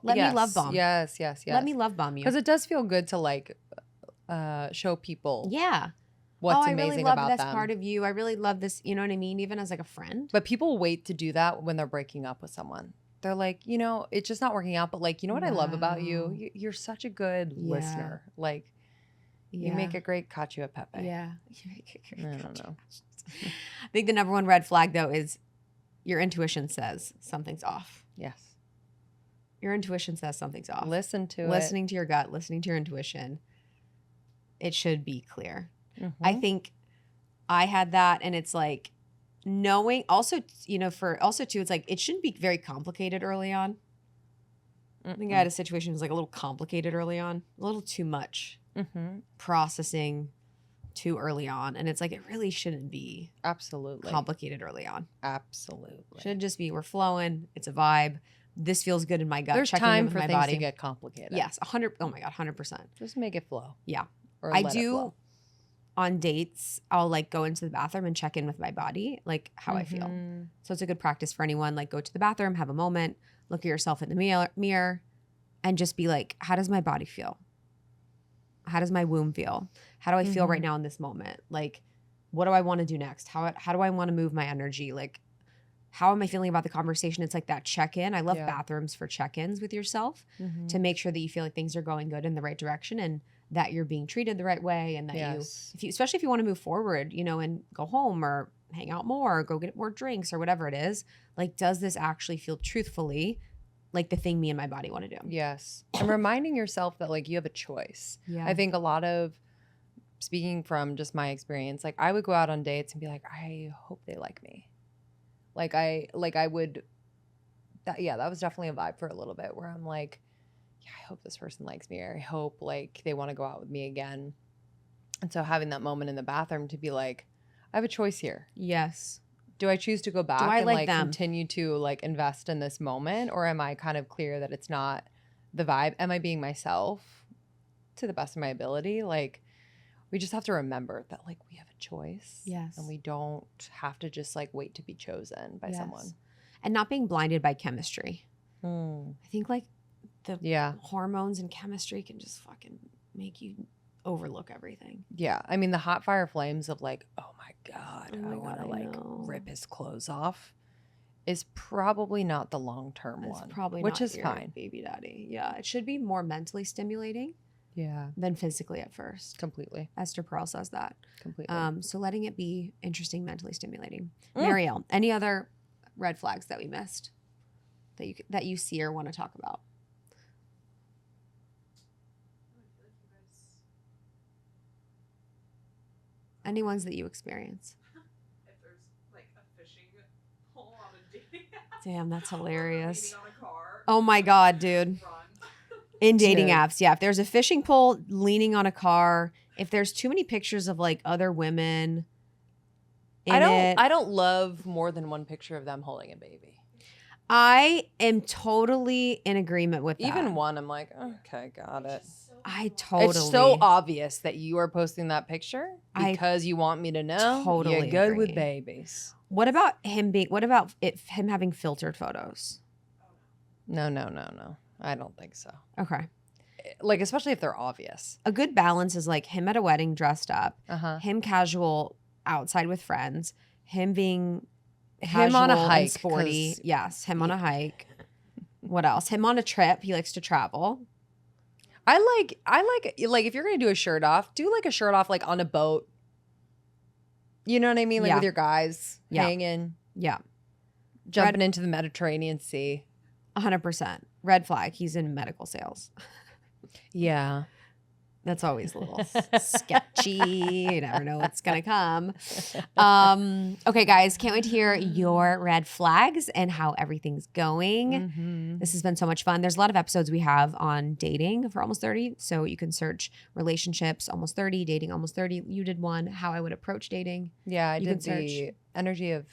Let me love bomb. Yes. Let me love bomb you. Because it does feel good to like show people Yeah. what's I amazing really love about this them. part of you. I really love this, you know what I mean? Even as like a friend. But people wait to do that when they're breaking up with someone. They're like, you know, it's just not working out. But like, you know what I love about you? You're such a good listener. Like, you make a great cacio e pepe. Yeah. I don't know. I think the number one red flag though is your intuition says something's off. Yes. Your intuition says something's off. Listen to it. Listening to your gut, listening to your intuition. It should be clear. Mm-hmm. I think I had that, and it's like knowing also, you know, it's like it shouldn't be very complicated early on. I think I had a situation that was like a little complicated early on, a little too much processing too early on. And it's like, it really shouldn't be Absolutely complicated early on. Absolutely. Should just be, we're flowing. It's a vibe. This feels good in my gut. There's checking time in with for my things body. to get complicated. Yes. 100. Oh my God. 100%. Just make it flow. Yeah. Or I let it do flow. on dates. I'll like go into the bathroom and check in with my body, like how I feel. So it's a good practice for anyone. Like go to the bathroom, have a moment, look at yourself in the mirror and just be like, how does my body feel? How does my womb feel? How do I feel right now in this moment? Like, what do I want to do next? How do I want to move my energy? Like, how am I feeling about the conversation? It's like that check-in. I love bathrooms for check-ins with yourself to make sure that you feel like things are going good in the right direction and that you're being treated the right way. And that especially if you want to move forward, you know, and go home or hang out more, or go get more drinks or whatever it is, like, does this actually feel truthfully like the thing me and my body want to do? Yes. And reminding yourself that like you have a choice. Yeah. I think a lot of, speaking from just my experience, like I would go out on dates and be like, I hope they like me. That was definitely a vibe for a little bit where I'm like, yeah, I hope this person likes me, or I hope like they want to go out with me again. And so having that moment in the bathroom to be like, I have a choice here. Yes. Do I choose to go back I and like like them? continue to like invest in this moment, or am I kind of clear that it's not the vibe? Am I being myself to the best of my ability? Like, we just have to remember that like we have a choice. Yes. And we don't have to just like wait to be chosen by someone. And not being blinded by chemistry. Hmm. I think like the hormones and chemistry can just fucking make you overlook everything. Yeah. I mean, the hot fire flames of like, oh my God, Oh my I want to God, I like know. rip his clothes off is probably not the long-term one. Probably which not is your fine. baby daddy. Yeah. It should be more mentally stimulating Yeah. than physically at first. Completely. Esther Perel says that. Completely. So letting it be interesting, mentally stimulating. Marielle, any other red flags that we missed that you see or want to talk about? Any ones that you experience? If there's like a fishing pole on a dating app. Damn, that's hilarious. Or leaning on a car, Oh my God, dude. run. In dating Dude. apps, yeah. If there's a fishing pole leaning on a car, if there's too many pictures of like other women in it, I don't love more than one picture of them holding a baby. I am totally in agreement with that. Even one, I'm like, okay, got it. I totally. It's so obvious that you are posting that picture I because you want me to know totally you're good agree. with babies. What about him him having filtered photos? No. I don't think so. Okay. Like, especially if they're obvious. A good balance is like him at a wedding dressed up, Uh-huh. him casual outside with friends, him being Him on a casual and hike, sporty. 'cause- Yes, him on a hike. What else? Him on a trip. He likes to travel. I like if you're gonna do a shirt off, do like a shirt off like on a boat. You know what I mean? Like Yeah. with your guys Yeah. hanging, Yeah. jumping into the Mediterranean Sea. 100%. Red flag. He's in medical sales. Yeah. That's always a little sketchy. You never know what's going to come. Okay, guys, can't wait to hear your red flags and how everything's going. Mhm. This has been so much fun. There's a lot of episodes we have on dating for Almost 30. So you can search relationships Almost 30, dating Almost 30. You did one, how I would approach dating. Yeah, I You did can the energy of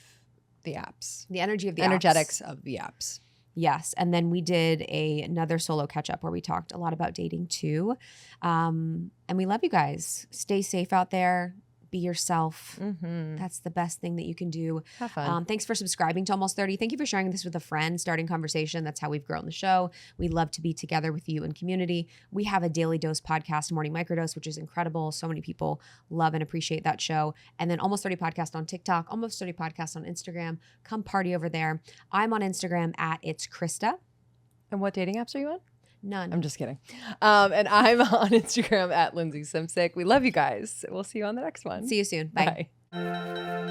the apps. The energy of the apps. Energetics of the apps. Yes. And then we did another solo catch up where we talked a lot about dating too. And we love you guys. Stay safe out there. Be yourself. Mm-hmm. That's the best thing that you can do. Have fun. Thanks for subscribing to Almost 30. Thank you for sharing this with a friend, starting conversation. That's how we've grown the show. We love to be together with you in community. We have a Daily Dose podcast, Morning Microdose, which is incredible. So many people love and appreciate that show. And then Almost 30 podcast on TikTok, Almost 30 podcast on Instagram. Come party over there. I'm on Instagram at It's Krista. And what dating apps are you on? None. I'm just kidding. And I'm on Instagram at Lindsey Simsick. We love you guys. We'll see you on the next one. See you soon. Bye. Bye.